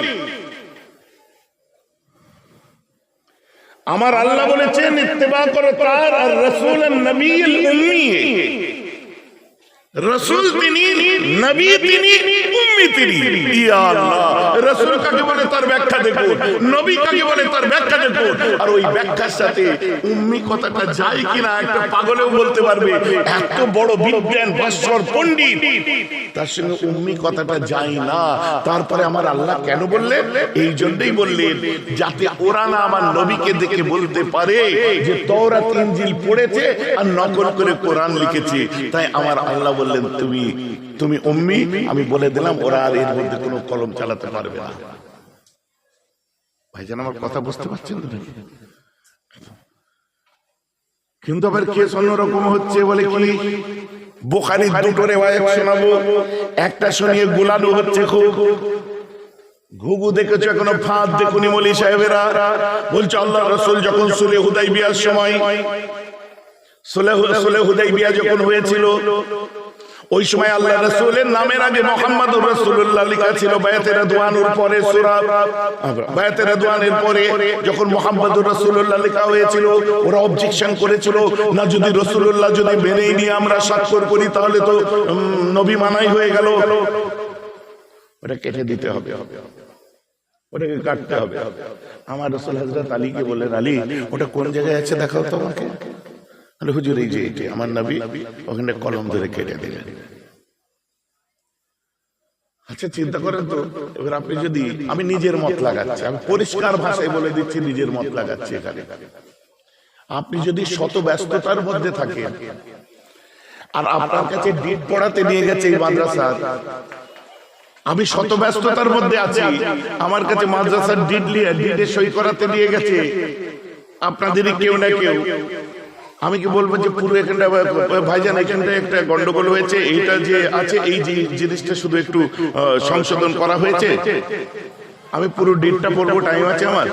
আমার আল্লাহ বলেছেন ইত্তেবা করো তার, আর রাসূলুন নবীল উম্মি। রাসূল তিনি, নবী তিনি, উম্মি তিনি। ইয়া আল্লাহ, রাসূল কাকে বলে তার ব্যাখ্যা দেখুন, নবী কাকে বলে তার ব্যাখ্যা দেখুন। আর ওই ব্যাখ্যার সাথে উম্মি কথাটা যায় কিনা একটা পাগলেও বলতে পারবে। এত বড় বিজ্ঞান ভাস্কর পণ্ডিত, তার সঙ্গে উম্মি কথাটা যায় না। তারপরে আমার আল্লাহ কেন বললেন? এই জন্যই বললেন যাতে ওরা না আমার নবীকে দেখে বলতে পারে যে তাওরাত ইনজিল পড়েছে আর নকল করে কোরআন লিখেছে। তাই আমার আল্লাহ বললেন তুমি উম্মি। আমি বলে দিলাম ওরা আর এর মধ্যে কোনো কলম চালাতে পারবে না। ভাইজান আমার কথা বুঝতে পারছেন তো? কিন্তু আবার কেস অন্যরকম হচ্ছে। বলে কি বুখারীর দুটো রিওয়ায়াত শোনাবো, একটা শুনিয়ে গোলানো হচ্ছে খুব। ঘুঘু দেখেছো এখনো ফাঁদ দেখুনি মৌলী সাহেবেরা? বলছে আল্লাহ রাসূল যখন সুলহ হুদাইবিয়ার সময়, সুলহ হুদাইবিয়া যখন হয়েছিল ওই সময় আল্লাহ রাসূলের নামের আগে মুহাম্মাদুর রাসূলুল্লাহ লেখা ছিল। বায়াতে রিদওয়ানের পরে সূরা বায়াতে রিদওয়ানের পরে যখন মুহাম্মাদুর রাসূলুল্লাহ লেখা হয়েছিল, ওরা অবজেকশন করেছিল না, যদি রাসূলুল্লাহ যদি মেনেই নিয়ে আমরা স্বাক্ষর করি তাহলে তো নবী মানাই হয়ে গেল। ওটা কেটে দিতে হবে, ওটাকে কাটতে হবে। আমার রাসূল হযরত আলীকে বললেন, আলী ওটা কোন জায়গায় আছে দেখাও তো আমাকে। হুজুর এই যে এটি আমার নবী, ওখানে কলম ধরে কেটে দিলেন। আচ্ছা চিন্তা করেন তো, এবার আপনি যদি, আমি নিজের মত লাগাচ্ছি, আমি পরিষ্কার ভাষায় বলে দিচ্ছি নিজের মত লাগাচ্ছি এখানে। আপনি যদি শত ব্যস্ততার মধ্যে থাকেন আর আপনার কাছে ডিট পড়াতে নিয়ে গেছে এই মাদ্রাসা, আমি শত ব্যস্ততার মধ্যে আছি, আমার কাছে মাদ্রাসার ডিটে সই করাতে নিয়ে গেছে আপনাদেরই কেউ না কেউ, আমি কি বলবো যে পুরো এখানটা ভাইজান এখানটা একটা গন্ডগোল হয়েছে, এইটা যে আছে এই যে জিনিসটা শুধু একটু সংশোধন করা হয়েছে, আমি পুরো ডিটটা পড়বো, টাইম আছে আমার,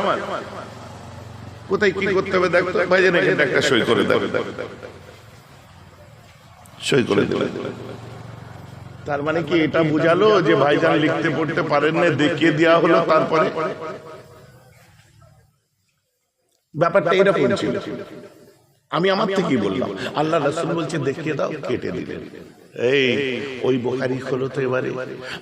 কোথায় কি করতে হবে দেখো ভাইজান এখানটা একটা সই করে দেবে, সই করে দেবে। তার মানে কি এটা বুঝালো যে ভাইজান লিখতে পড়তে পারেন না, দেখিয়ে দেওয়া হলো। তারপরে ব্যাপারটা এরকম ছিল। আমি আমার থেকেই বললাম, আল্লাহ রাসূল বলছে দেখিয়ে দাও, কেটে দিলেন। এই ওই বুখারী খোলো তো এবারে,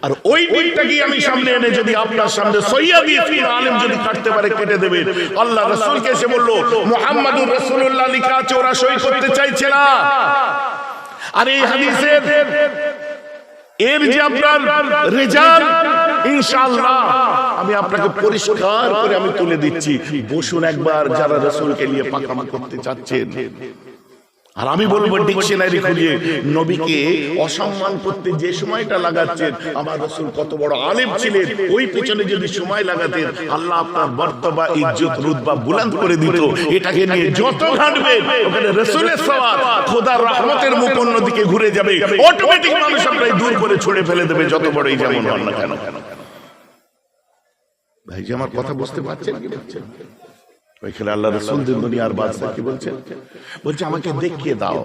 আর ওই দিকটাকে আমি সামনে এনে যদি আপনার সামনে সহিয়া দিয়ে আলেম যদি কাটতে পারে কেটে দেবে। আল্লাহ রাসূলকে এসে বলল মুহাম্মাদুর রাসূলুল্লাহ লেখা আছে, ওরা সই করতে চাইছে না। আর এই হাদিসের এর যে আপনার রেজাল্ট ইনশাআল্লাহ আমি আপনাকে পরিষ্কার করে আমি তুলে দিচ্ছি। বসুন একবার যারা রাসূলকে নিয়ে পাকামা করতে চাচ্ছেন। আর আমি বলবো ডিকশনারি খুলিয়ে নবীকে অসম্মান করতে যে সময়টা লাগাচ্ছেন, আমার রাসূল কত বড় আলেম ছিলেন, ওই পিছনে যদি সময় লাগাতেন আল্লাহ আপনার মর্তবা ইজ্জত রুতবা বুলন্দ করে দিত। এটাকে নিয়ে যত ঘাটবেন ওখানে রাসূলের সওয়াব খোদার রহমতের মুখ অন্যদিকে ঘুরে যাবে, অটোমেটিক মানুষ আপনাকে দূর করে ছুঁড়ে ফেলে দেবে, যত বড়ই যেমন হন না কেন। ভাই যে আমার কথা বুঝতে পারছেন কি বলছেন? ওইখানে আল্লাহ রাসূল দুনিয়ার বাদশা কি বলছেন? বলছে আমাকে দেখিয়ে দাও।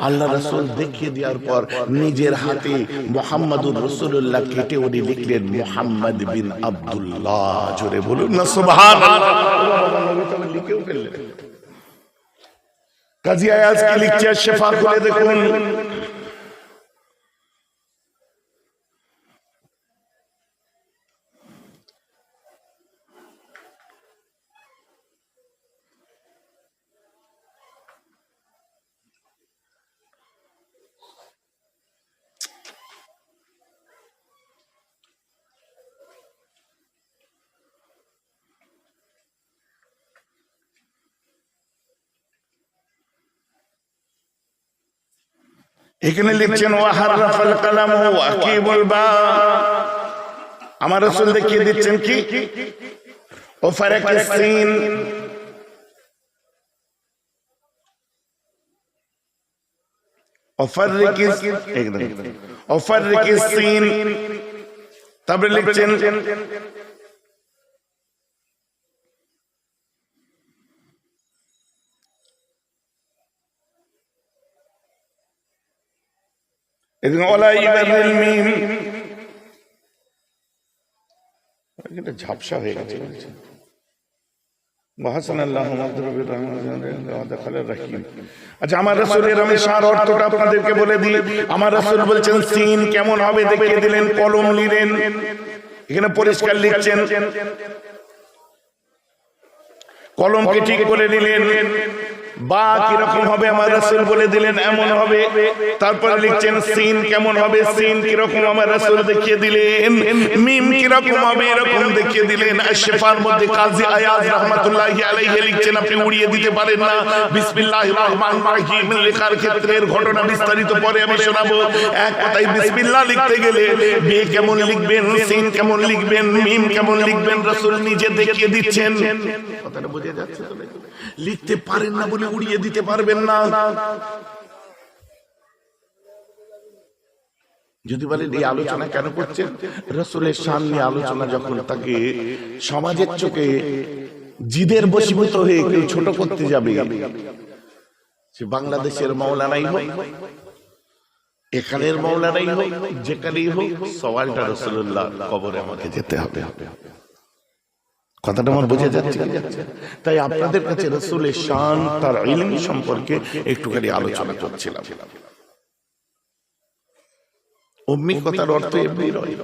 আল্লাহ রাসূল দেখিয়ে দেওয়ার পর নিজের হাতে মুহাম্মাদুর রাসূলুল্লাহ কেটে উনি লিখলেন মুহাম্মদ বিন আব্দুল্লাহ। জোরে বলুন না সুবহানাল্লাহ। নবী তো লিখেও ফেললেন। কাজী আয়াজ কি লিখছে শিফা করে দেখুন। এখানে লিখছেন ওয়াহাররাফাল কালাম ওয়াকিবুল বা। আমার রাসূল দেখিয়ে দিচ্ছেন কি ওফারাকিস সিন, ওফারাকিস সিন। তারপরে লিখছেন ঝাপসা হয়ে গেছে। আচ্ছা আমার রাসূলের আমি সার অর্থটা আপনাদেরকে বলে দিই। আমার রাসূল বলছেন সিন কেমন হবে দেখিয়ে দিলেন, কলম নিলেন, এখানে পরিষ্কার লিখছেন, কলমকে ঠিক করে নিলেন। বা কিরকম হবে আমার রাসূল বলে দিলেন এমন হবে। তারপরে লিখছেন সিন কেমন হবে, সিন কিরকম আমার রাসূল দেখিয়ে দিলেন। মিম কিরকম হবে এরকম দেখিয়ে দিলেন। আশফার মধ্যে কাজী আয়াজ রাহমাতুল্লাহি আলাইহি লিখছেন আপনি উড়িয়ে দিতে পারেন না। বিসমিল্লাহির রহমানির রহিম লেখার ক্ষেত্রের ঘটনা বিস্তারিত পরে আমি শোনাবো। এক কথায় বিসমিল্লাহ লিখতে গেলে বে কেমন লিখবেন, সিন কেমন লিখবেন, মিম কেমন লিখবেন রাসূল নিজে দেখিয়ে দিচ্ছেন। কথাটা বোঝা যাচ্ছে তো? লিখতে পারেন না বলে উড়িয়ে দিতে পারবেন না। যদি বলেন এই আলোচনা কেন করছেন, রাসূলের শান নিয়ে আলোচনা যখন তাকে সমাজের চোখে জিদের বশীভূত হয়ে কেউ ছোট করতে যাবে, সে বাংলাদেশের মাওলানাই হোক, এখানের মাওলানাই হোক, যেখানেই হোক, সওয়ালটা রাসূলুল্লাহ কবরে আমাকে যেতে হবে। কথাটা আমার বোঝা যাচ্ছে? তাই আপনাদের কাছে রাসূলের শান তার ইলম সম্পর্কে একটুখানি আলোচনা করছিলাম। উম্মি কথার অর্থ এমনি নয়।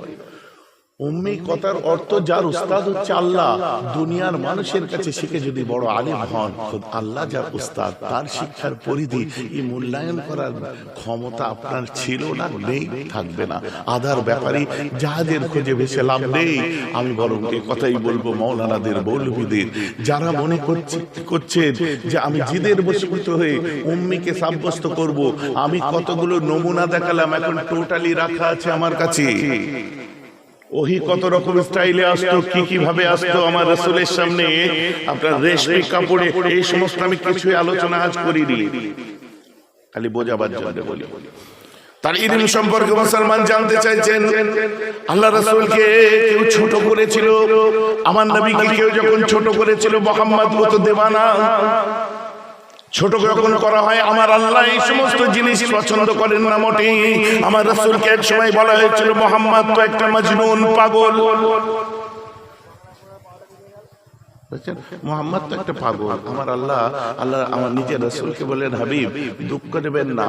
উম্মি কথার অর্থ যার উস্তাদ হচ্ছে আল্লাহ, দুনিয়ার মানুষের কাছে শিখে যদি বড় আলেম হন, খুদ আল্লাহ যার উস্তাদ, তার শিক্ষার পরিধি এই মূল্যায়ন করার ক্ষমতা আপনার ছিল না, নেই, থাকবে না। আদার ব্যাপারে যাদের খোঁজে ভেসে লাভ নেই। আমি বরং এই কথাই বলবো মাওলানাদের, মৌলভীদের, যারা মনে করছেন যে আমি জিদের বশীভূত হয়ে উম্মিকে সাব্যস্ত করব। আমি কতগুলো নমুনা দেখালাম, এখন টোটালি রাখা আছে আমার কাছে। ওহি কত রকম স্টাইলে আসতো, কি কিভাবে আসতো আমার রাসূলের সামনে, আপনার রেশমি কাপড়ে, এই সমস্ত আমি কিছু আলোচনা আজ করিনি, খালি বোঝাবার জন্য বলি। তার ইলম সম্পর্কে মুসলমান জানতে চাইছেন। আল্লাহ রাসূলকে কেউ ছোট করেছিল, আমার নবীকে কেউ যখন ছোট করেছিল মুহাম্মদ মতো দেবানা, ছোট যখন করা হয়, আমার আল্লাহ এই সমস্ত জিনিস পছন্দ করেন না মোটেই। আমার রাসূলকে এক সময় বলা হয়েছিল মুহাম্মদ তো একটা মজনুন, পাগল। মুহাম্মদ তো একটা পাগল। আমার আল্লাহ আমার নিজের রাসূলকে বলেন হাবিব দুঃখ নেবেন না,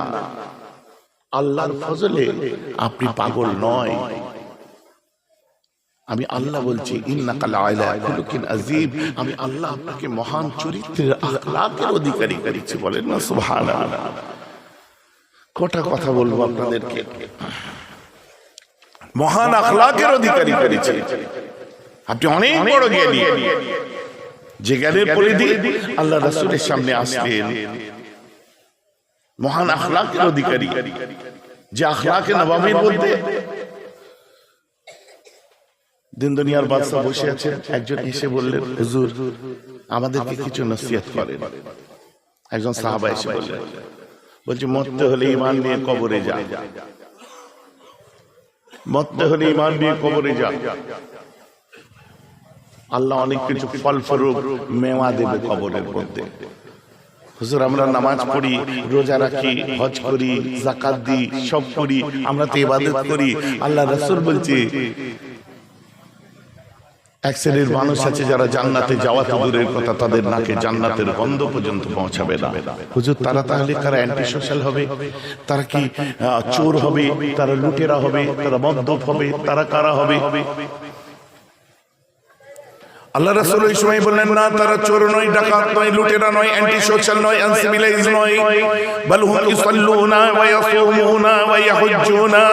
আল্লাহর ফজলে আপনি পাগল নয়। আমি আল্লাহ বলছি ইন্নাকা লাআলা খুলুকিন আযীম, আমি আল্লাহ আপনাকে মহান চরিত্রের আখলাকের অধিকারী করেছি। বলেন না সুবহানাল্লাহ। কটা কথা বলবো আপনাদেরকে। মহান আখলাকের অধিকারী করেছে। আপনি অনেক বড় জ্ঞানী, যে জ্ঞানের পরিধি আল্লাহ রাসূলের সামনে আসলেন মহান আখলাকের অধিকারী, যে আখলাকে নবাবির মধ্যে দিন দুনিয়ার বাদশা বসে আছেন। একজন এসে বললেন, হুজুর আমাদেরকে কিছু নসিহত করেন। একজন সাহাবা এসে বললেন, বলছে মরতে হলে ঈমান নিয়ে কবরে যা, মরতে হলে ঈমান নিয়ে কবরে যা, আল্লাহ অনেক কিছু ফল স্বরূপ মেওয়া দেবে কবরের মধ্যে। হুজুর আমরা নামাজ পড়ি, রোজা রাখি, হজ করি, যাকাত দিই, সব করি, আমরা তো ইবাদত করি। আল্লাহ রাসূল বলছে এক শ্রেণীর মানুষ আছে যারা জান্নাতে যাওয়া তো দূরের কথা, তাদের নাকে জান্নাতের গন্ধ পর্যন্ত পৌঁছাবে না। হুজুর তারা তাহলে কারা অ্যান্টি সোশ্যাল হবে? তারা কি চোর হবে? তারা লুটেরা হবে? তারা মদ্যপ হবে? তারা কারা হবে? আল্লাহ রাসূল ওই সময় বললেন, না তারা চোর নয়, ডাকাত নয়, লুটেরা নয়, অ্যান্টি সোশ্যাল নয়, আনসিভিলাইজ নয়, বল হুম ইসাল্লুনা ওয়া ইয়াসুমুনা ওয়া ইয়াহুজ্জুনা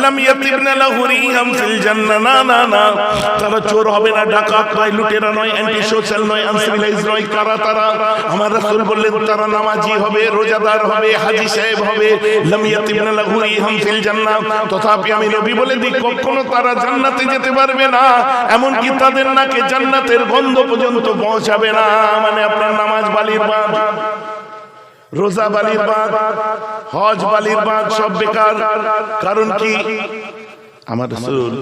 লাম ইয়াতিবনা লাহু রিহাম ফিল জান্নাহ। না না না, তারা চোর হবে না, ডাকাত নয়, লুটেরা নয়, অ্যান্টি সোশ্যাল নয়, আনসিভিলাইজ নয়। কারা তারা? আমার রাসূল বললেন তারা নামাজি হবে, রোজাদার হবে, হাজী সাহেব হবে। লাম ইয়াতিবনা লাহু রিহাম ফিল জান্নাহ। তথাপি আমি নবী বলে দিই কখনো তারা জান্নাতে যেতে পারবে না, এমন কি তাদের নাকে জান্নাতের গন্ধ পর্যন্ত পৌঁছাবে না। মানে আপনার নামাজ বালির বাঁধ, রোজা বালির বাঁধ, হজ বালির বাঁধ, সব বেকার। কারণ কি? আমার রাসূল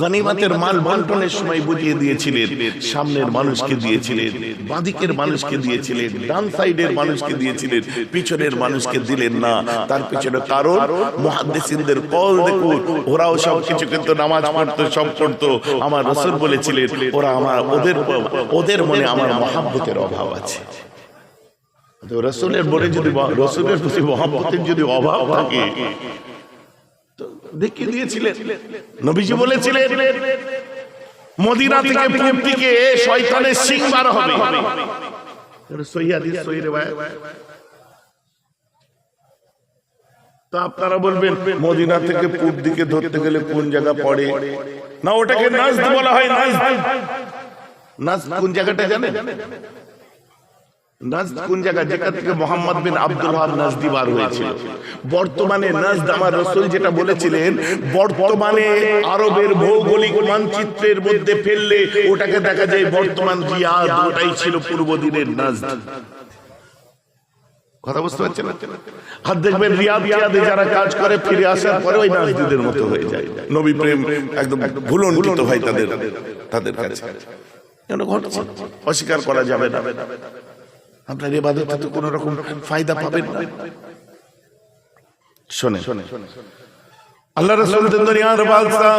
গনিমতের মাল বন্টনের সময় বুঝিয়ে দিয়েছিলেন, সামনের মানুষকে দিয়েছিলেন, বাদিকের মানুষকে দিয়েছিলেন, ডান সাইডের মানুষকে দিয়েছিলেন, পিছনের মানুষকে দিলেন না। তার পিছনে কারণ মুহাদ্দিসিনদের কল দেখুন, ওরাও সব কিছু কিন্তু নামাজ পড়তো, সব পড়তো। আমার রাসূল বলেছিলেন ওরা আমার ওদের মনে আমার মহব্বতের অভাব আছে। রাসূলের মনে যদি রাসূলের প্রতি মহব্বতের যদি অভাব থাকে দেখিয়ে দিয়েছিলেন। নবীজি বলেছিলেন মদিনা থেকে পূব দিকে শয়তানের সিং বার হবে। সহিহ হাদিস, সহিহ রিওয়ায়াত। তো আপনারা বলবেন মদিনা থেকে পূব দিকে ধরতে গেলে কোন জায়গা পড়ে? না ওটাকে নাজদ বলা হয়। নাজদ কোন জায়গাটা জানেন? নাজদ কোন জায়গা? যেখান থেকে মুহাম্মদ বিন আব্দুল ওয়াহাব নাজদি বার হয়েছিল। বর্তমানে নাজদ আমার রাসূল যেটা বলেছিলেন, বর্তমানে আরবের ভৌগোলিক মানচিত্রের মধ্যে ফেললে ওটাকে দেখা যায় বর্তমান রিয়াদ, ওটাই ছিল পূর্ব দিনের নাজদ। কথা বুঝতে পারছেন? আর দেখবেন রিয়াদে যারা কাজ করে ফিরে আসার পরে ওই নাজদিদের মতো হয়ে যায়। নবী প্রেম একদম ভুলন্টিত হয় তাদের কাছে। অস্বীকার করা যাবে না। আপনার ইবাদতে তো কোনো রকম ফায়দা পাবেন না। শোনেন, আল্লাহ রাসূল দুনিয়ার বাদশা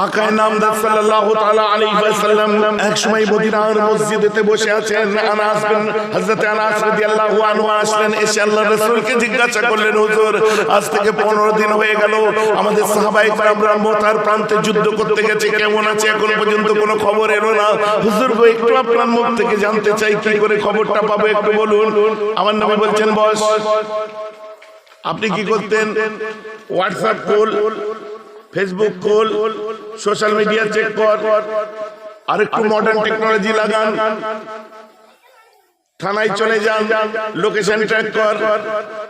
আকায়ে নামদার সাল্লাল্লাহু তাআলা আলাইহি ওয়াসাল্লাম এক সময় মদিনার মসজিদেতে বসে আছেন। হযরত আনাস রাদিয়াল্লাহু আনহু আসলেন, এসে আল্লাহ রাসূলকে জিজ্ঞাসা করলেন, হুজুর আজ থেকে 15 দিন হয়ে গেল আমাদের সাহাবায়ে কেরামরা মতার প্রান্তে যুদ্ধ করতে গেছে, কেমন আছে? এখন পর্যন্ত কোনো খবর এলো না। হুজুর গো একটু আপনার মুখ থেকে জানতে চাই, কি করে খবরটা পাবো একটু বলুন। আমার নবী বলছেন, বস। আপনি কি করতেন? হোয়াটসঅ্যাপ খোল, ফেসবুক খোল, সোশ্যাল মিডিয়া চেক কর, আর একটু মডার্ন টেকনোলজি লাগান, থানায় চলে যান, লোকেশন ট্র্যাক কর।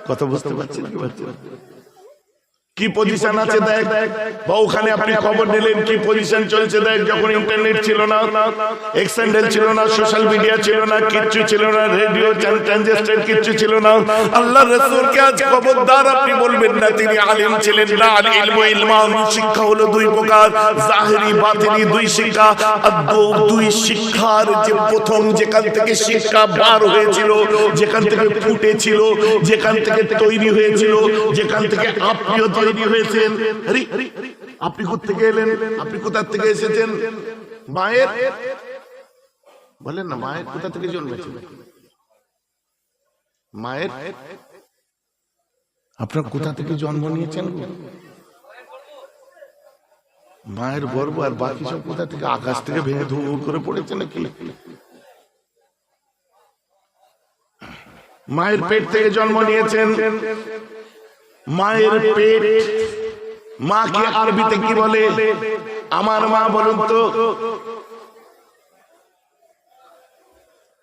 কথা বুঝতে পারছেন? কি পজিশন আছে দেখ, বা ওখানে আপনি খবর নিলেন কি পজিশন চলছে দেখ। যখন ইন্টারনেট ছিল না, এক্সটেন্ডেল ছিল না, সোশ্যাল মিডিয়া ছিল না, কিচ্ছু ছিল না, রেডিও ট্রানজিস্টর কিচ্ছু ছিল না। আল্লাহর রাসূলকে আজ খবরদার আপনি বলবেন না তিনি আলিম ছিলেন না। আল ইলমু ইলমান, শিক্ষা হলো দুই প্রকার, জাহিরি বাতিনি দুই শিক্ষা। আর দুই শিক্ষার যে প্রথম যেখান থেকে শিক্ষা বার হয়েছিল, যেখান থেকে ফুটেছিল, যেখান থেকে তৈরি হয়েছিল, যেখান থেকে আপনিও তৈরি হয়েছেন। আপনি কোথা থেকে এলেন? আপনি কোথা থেকে এসেছেন? মায়ের বলেন না, মায়ের কোথা থেকে জন্মেছেন? মায়ের আপনার কোথা থেকে জন্ম নিয়েছেন? মায়ের গর্ভ। আর বাকি সব কোথা থেকে? আকাশ থেকে ভেঙে ধুমুর করে পড়েছে নাকি? মায়ের পেট থেকে জন্ম নিয়েছেন। মায়ের পেট মা কে আরবিতে কি বলে? আমার মা বলুন তো,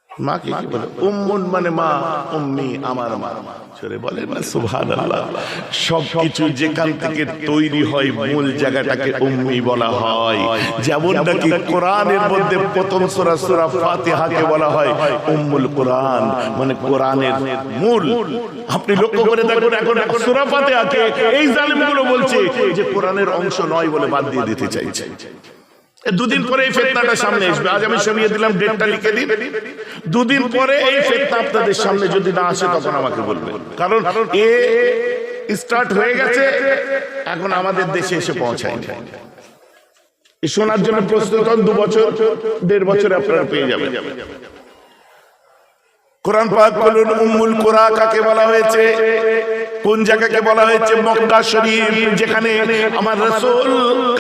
মা কে কি বলে? উম্মুন মানে মা, উম্মি আমার মা। সরে বলেন না সুবহানাল্লাহ। সবকিছু যেখান থেকে তৈরি হয় মূল জায়গাটাকে উম্মি বলা হয়। যেমন নাকি কোরআনের মধ্যে প্রথম সূরা সূরা ফাতিহাকে বলা হয় উম্মুল কোরআন, মানে কোরআনের মূল। আপনি লক্ষ্য করে দেখুন এখন সূরা ফাতিহাকে এই জালিমগুলো বলছে যে কোরআনের অংশ নয় বলে বাদ দিয়ে দিতে চাইছে। দুদিন পরে এই ফিতনাটা সামনে আসবে। আজ আমি শুনিয়ে দিলাম, ডেটটা লিখে দিন। দুদিন পরে এই ফিতনা আপনাদের সামনে যদি না আসে তখন আমাকে বলবেন, কারণ এ স্টার্ট হয়ে গেছে, এখন আমাদের দেশে এসে পৌঁছায়নি। শোনার জন্য প্রস্তুত হন, 2 বছর 1.5 বছরে আপনারা পেয়ে যাবেন। কোরআন পাক বলুন উম্মুল কুরা কাকে বলা হয়েছে? কোন জায়গাকে বলা হয়েছে? মক্কা শরীফ, যেখানে আমার রাসূল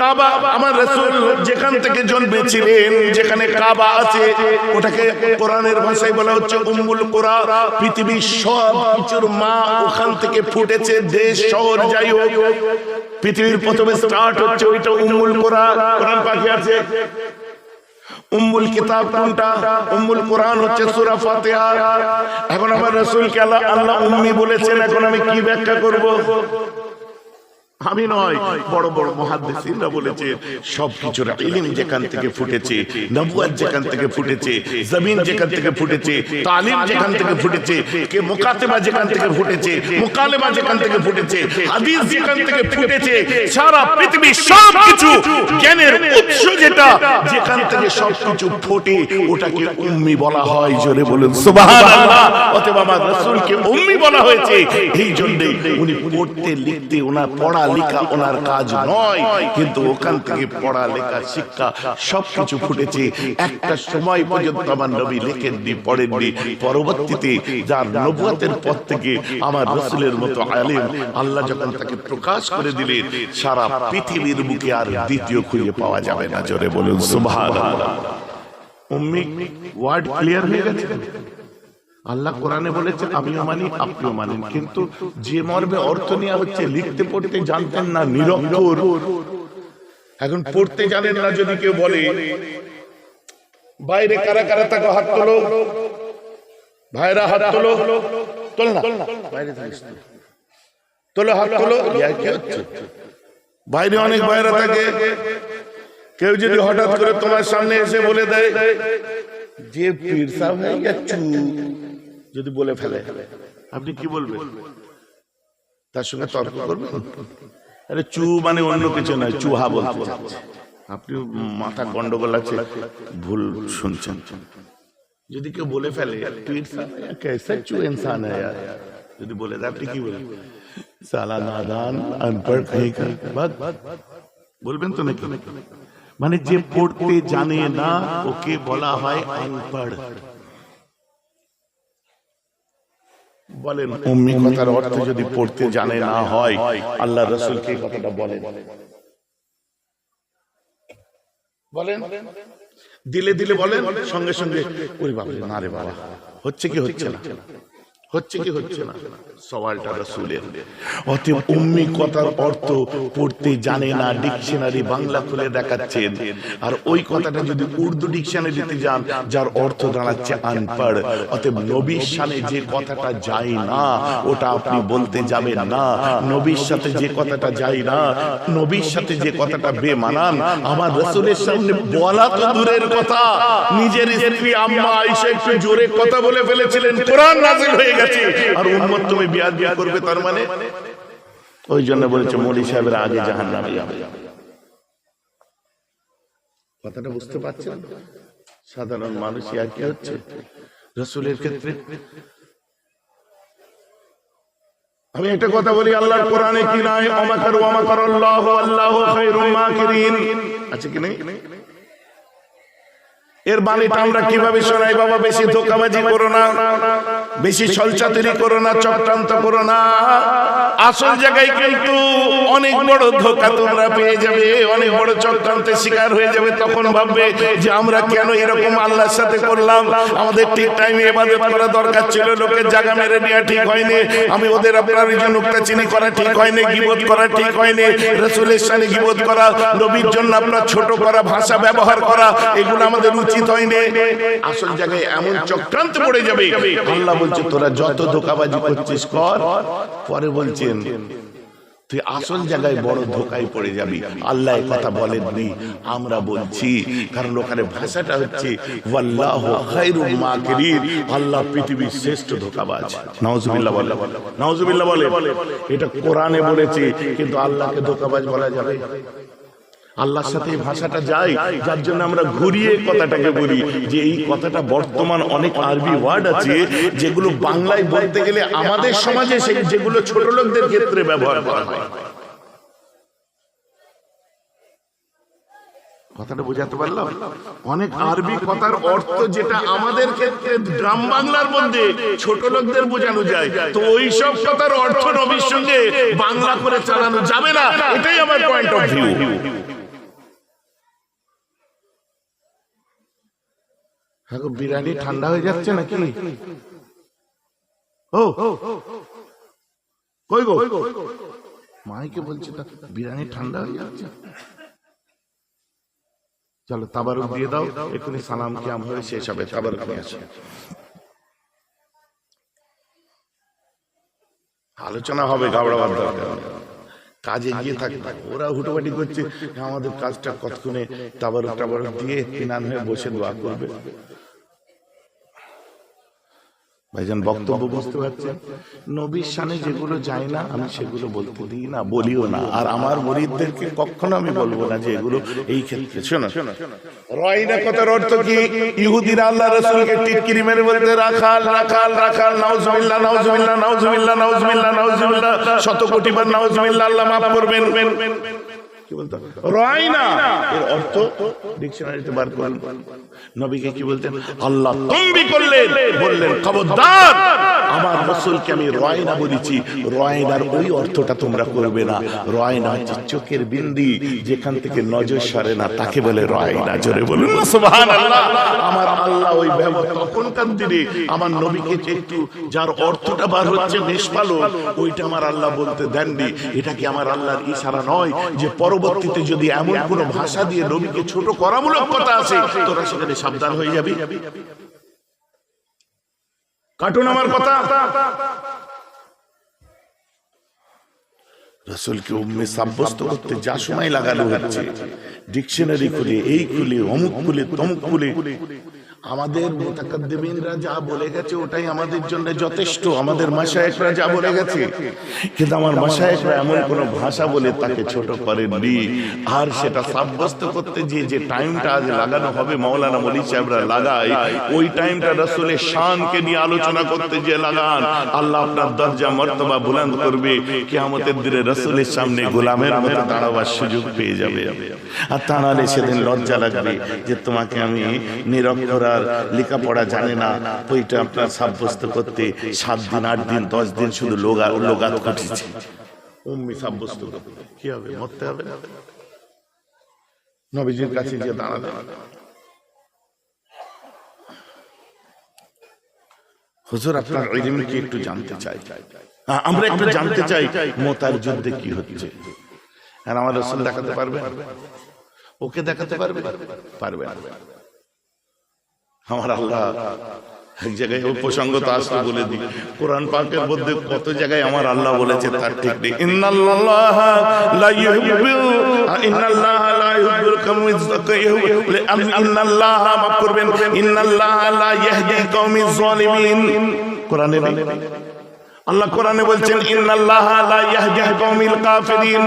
কাবা, আমার রাসূল যেখান থেকে জন্মেছিলেন, যেখানে কাবা আছে, ওটাকে কোরআনের ভাষায় বলা হচ্ছে উম্মুল কুরা। পৃথিবীর সব কিছুর মা ওখান থেকে ফুটেছে। দেশ শহর যাই হোক, পৃথিবীর প্রথমে স্টার্ট হচ্ছে ওইটা উম্মুল কুরা। কোরআন পাকে আছে। উম্মুল কিতাব কোনটা? উম্মুল কোরআন হচ্ছে সূরা ফাতিহা। এখন আমার রাসূলকে আল্লাহ উম্মি বলেছেন, এখন আমি কি ব্যাখ্যা করব? আমি নয়, বড় বড় মুহাদ্দিসিনরা বলেছে সবকিছুর ইলম যেখান থেকে ফুটেছে, নবুয়ত যেখান থেকে ফুটেছে, জমিন যেখান থেকে ফুটেছে, তালিম যেখান থেকে ফুটেছে, কে মুকাতেবা যেখান থেকে ফুটেছে, মুকালেমা যেখান থেকে ফুটেছে, হাদিস যেখান থেকে ফুটেছে, সারা পৃথিবীর সবকিছু জ্ঞানের উৎস যেটা, যেখান থেকে সবকিছু ফোটে ওটাকে উম্মি বলা হয়। জোরে বলুন সুবহানাল্লাহ। অতএব আমার রাসূলকে উম্মি বলা হয়েছে এই জন্যই উনি পড়তে লিখতে, ওনার পড়া লেখা ওনার কাজ নয়, কিন্তু ওখান থেকে পড়া লেখা শিক্ষা সবকিছু ফুটেছে। একটা সময় পর্যন্ত আমার নবী লেখেননি, পড়েননি। পরবর্তীতে যার নবুয়তের পর থেকে আমার রাসূলের মতো আলেম আল্লাহ যখন তাকে প্রকাশ করে দিলেন, সারা পৃথিবীর বুকে আর দ্বিতীয় খুঁজে পাওয়া যাবে না। জোরে বলুন সুবহানাল্লাহ। উম্মি ওয়ার্ড ক্লিয়ার হয়ে গেছে। আল্লাহ কোরআনে বলেছে, আমিও মানি আপনিও মানেন, কিন্তু যে মর্মে অর্থ নেওয়া হচ্ছে, লিখতে পড়তে জানতেন না, নিরক্ষর। এখন পড়তে জানেন না যদি কেউ বলে, বাইরে কারা কারা তাকে হাত তোলো, ভাইরা হাত তোলো, তোলো না, বাইরে থাকিস তোলো, হাত তোলো। কি হচ্ছে? বাইরে অনেক ভাইরা থাকে। কেউ যদি হঠাৎ করে তোমার সামনে এসে বলে দেয় যে পীর সাহেব হয়ে গেছে, যদি বলে ফেলে, আপনি কি বলবেন? তার সঙ্গে তর্ক করবেন? আরে চু মানে অন্য কিছু নয়, চুহা বলতে চাচ্ছে। আপনি মাথা গন্ডগোল আছে, ভুল শুনছেন। যদি কেউ বলে ফেলে পীর সাহেব कैसा चू इंसान है यार, যদি বলে দেয়, আপনি কি বলবেন? সালা নাদান, আনপড় কहीं का बात বলবেন তো নাকি? মানে যে পড়তে জানে না ওকে বলা হয় আনপড়। বলেন উম্মি কথার অর্থ যদি পড়তে জানে না হয়, আল্লাহ রাসূলকে এই কথাটা বলেন। বলেন দিলে দিলে বলেন, সঙ্গে সঙ্গে ওরে বাবা না রে বাবা, হচ্ছে কি হচ্ছে না, হচ্ছে কি হচ্ছে না, সওয়ালটা রাসূলের। অতএব উম্মি কথার অর্থ পড়তে জানে না, ডিকশনারি বাংলা খুলে দেখাচ্ছেন। আর ওই কথাটা যদি উর্দু ডিকশনারিতে যান, যার অর্থ দাঁড়াচ্ছে আনপড়। অতএব নবীর শানে যে কথাটা যায় না ওটা আপনি বলতে যাবেন না। নবীর সাথে যে কথাটা যায় না, নবীর সাথে যে কথাটা বেমানান, আমার রাসূলের সামনে বলা তো দূরের কথা, নিজের স্ত্রী আম্মা আয়েশা একটু জোরে কথা বলে ফেলেছিলেন, কোরআন নাযিল হয়ে গেছে, আর উম্মত তুমি বিয়াদবি করবে। তার মানে ওই জন্য বলেছে মৌলী সাহেবের আগে জাহান্নামে যাবে। কথাটা বুঝতে পারছেন? সাধারণ মানুষ আর কি হচ্ছে রাসূলের ক্ষেত্রে। আমি একটা কথা বলি, আল্লাহর কোরআনে কি নাই? আমাকারু আমাকারাল্লাহু আল্লাহু খায়রুল মাকিরিন, আছে কি নেই? এর বাণীটা আমরা কিভাবে শোনাই? বাবা, বেশি ধোঁকাবাজি করো না, বেশি ছলচাতুরি করো না, চক্রান্ত করো না। আসল জায়গায় কিন্তু অনেক বড় ধোঁকা তোমরা পেয়ে যাবে, অনেক বড় চক্রান্তের শিকার হয়ে যাবে। তখন ভাববে যে আমরা কেন এরকম আল্লাহর সাথে করলাম, আমাদের ঠিক টাইমে ইবাদত করা দরকার ছিল, লোকের জায়গা মেরে নেওয়া ঠিক হয়নি, আমি ওদের আপনার নুকতাচিনি করা ঠিক হয়নি, গীবত করা ঠিক হয়নি, রাসূলের শানে গীবত করা, নবীর জন্য আপনার ছোট করা, ভাষা ব্যবহার করা, এগুলো আমাদের উচিত হয়নি। আসল জায়গায় এমন চক্রান্ত পড়ে যাবে, আল্লাহ বলছে তোরা যত ধোঁকাবাজি করছিস কর। পরে বলছেন তুই আসল জায়গায় বড় ধোঁকায় পড়ে যাবি। আল্লাহ এই কথা বলেননি, আমরা বলছি, কারণ ওখানে ভাষাটা হচ্ছে ওয়াল্লাহু খায়রুল মাকিরিন, আল্লাহ পৃথিবীর শ্রেষ্ঠ ধোঁকাবাজ। নাউজুবিল্লাহ বলে, নাউজুবিল্লাহ বলে। এটা কোরআনে বলেছে, কিন্তু আল্লাহকে ধোঁকাবাজ বলা যাবে? আল্লাহর সাথে এই ভাষাটা যায়, যার জন্য আমরা ঘুরিয়ে কথাটাকে বলি যে এই কথাটা বর্তমান অনেক আরবি ওয়ার্ড আছে যেগুলো বাংলায় বলতে গেলে আমাদের সমাজে সেই যেগুলো ছোট লোকদের ক্ষেত্রে ব্যবহার করা হয়। কথাটা বোঝাতে পারলাম? অনেক আরবি কথার অর্থ যেটা আমাদের ক্ষেত্রে গ্রাম বাংলার মধ্যে ছোট লোকদের বোঝানো যায়, তো ওই সব কথার অর্থ নবীর সঙ্গে বাংলা করে চালানো যাবে না। এটাই আমার পয়েন্ট অফ ভিউ। বিরিয়ানি ঠান্ডা হয়ে যাচ্ছে নাকি? ও কই গো, মাইকে বলছে বিরিয়ানি ঠান্ডা হয়ে যাচ্ছে। চলো তাবারুক দিয়ে দাও, এক্ষুনি সালাম কিয়াম হয়ে শেষ হবে। তাবারুক নিয়ে আসো। আলোচনা হবে, ঘাবড়াবার দরকার নেই, কাজে গিয়ে থাকবে। ওরা হুটোপাটি করছে, আমাদের কাজটা কতক্ষণে তাবারুক টাবারুক দিয়ে ইনান হয়ে বসে দোয়া করবে। ভাইজান বক্তব্য বুঝতে পারছেন? নবীর শানে যেগুলো যায় না আমি সেগুলো বলতে দিই না, বলিও না। আর আমার মুরিদদেরকে কখনো আমি বলবো না যে এগুলো এই ক্ষেত্রে। শোনো, রাইনা কথার অর্থ কি? ইহুদিরা আল্লাহ রাসূলকে টিটকিরি মেরে বলতে রাখাল রাখাল রাখাল, নাউজুবিল্লাহ নাউজুবিল্লাহ নাউজুবিল্লাহ নাউজুবিল্লাহ নাউজুবিল্লাহ, শত কোটিবার নাউজুবিল্লাহ, আল্লাহ মাফ করবেন। কি বলতো রাইনা? এর অর্থ ডিকশনারিতে বার করুন। নবীকে কি বলতেন? আল্লাহ তম্বি করলেন, বললেন খবরদার, আমার রাসূলকে আমি রায়না বলেছি। রায়নার ওই অর্থটা তোমরা করবে না। রায়না হচ্ছে চোখের বিন্দি, যেখান থেকে নজর সরে না, তাকে বলে রায়না। জোরে বলুন না সুবহানাল্লাহ। আমার আল্লাহ ওই তখনকার দিনে আমার নবীকে একটু যার অর্থটা বার হচ্ছে নিষ্পালন, ওইটা আমার আল্লাহ বলতে দেননি। এটা কি আমার আল্লাহর ইশারা নয় যে পরবর্তীতে যদি এমন কোন ভাষা দিয়ে নবীকে ছোট করামূলক কথা আছে, তোরা সেখানে সাবধান হয়ে যাবি? কাটুন আমার কথা। রাসূলকে উম্মে সাব্যস্ত করতে যা সময় লাগানো হচ্ছে, ডিকশনারি খুলে, এই খুলে, অমুক খুলে, তমুক খুলে, আমাদের মুতাকাদ্দিমিনরা যা বলে গেছে ওটাই আমাদের জন্য যথেষ্ট। আমাদের মাশায়েখরা যা বলে গেছে, কিন্তু আমার মাশায়েখরা এমন কোন ভাষা বলে তাকে ছোট করেননি। আর সেটা সাব্যস্ত করতে যে টাইমটা আজ লাগানো হবে, মাওলানা মলি সাহেবরা লাগায়, ওই টাইমটা রাসূলের শানকে নিয়ে আলোচনা করতে যে লাগান, আল্লাহ আপনার দরজা মর্তবা বুলন্দ করবে। কিয়ামতের দিনে রাসূলের সামনে গোলামের মতো দাঁড়াবার সুযোগ পেয়ে যাবে। আর তা নাহলে সেদিন লজ্জা লাগবে যে তোমাকে আমি নিরক্ষর লেখাপড়া জানে না, ওইটা আপনার সাব্যস্ত করতে 7 দিন 8 দিন 10 দিন শুধু লোগাত কাটিয়েছে। উম্মি সাব্যস্ত করতে কি হবে? মরতে হবে। নবীজির কাছে যে দাঁড়াবে, হুজুর আপনার ইলম কি একটু জানতে চাই, আমরা একটু জানতে চাই মুতার যুদ্ধে কি হচ্ছে। আর আমার রাসূল দেখাতে পারবে? ওকে দেখাতে পারবে? পারবে না। আমার আল্লাহ এক জায়গায় প্রসঙ্গত আসলে বলে দিই, কোরআন পাকের মধ্যে কত জায়গায় আমার আল্লাহ বলেছে তার ঠিক নেই। ইন্নাল্লাহা লা ইউহিব্বুল ইন্নাল্লাহা মাফ করবেন, ইন্নাল্লাহা লা ইয়াহদি কওমিজ জালিমিন। কোরআনে আল্লাহ কোরআনে বলছেন ইন্নাল্লাহা লা ইয়াহদি কওমিল কাফিরিন।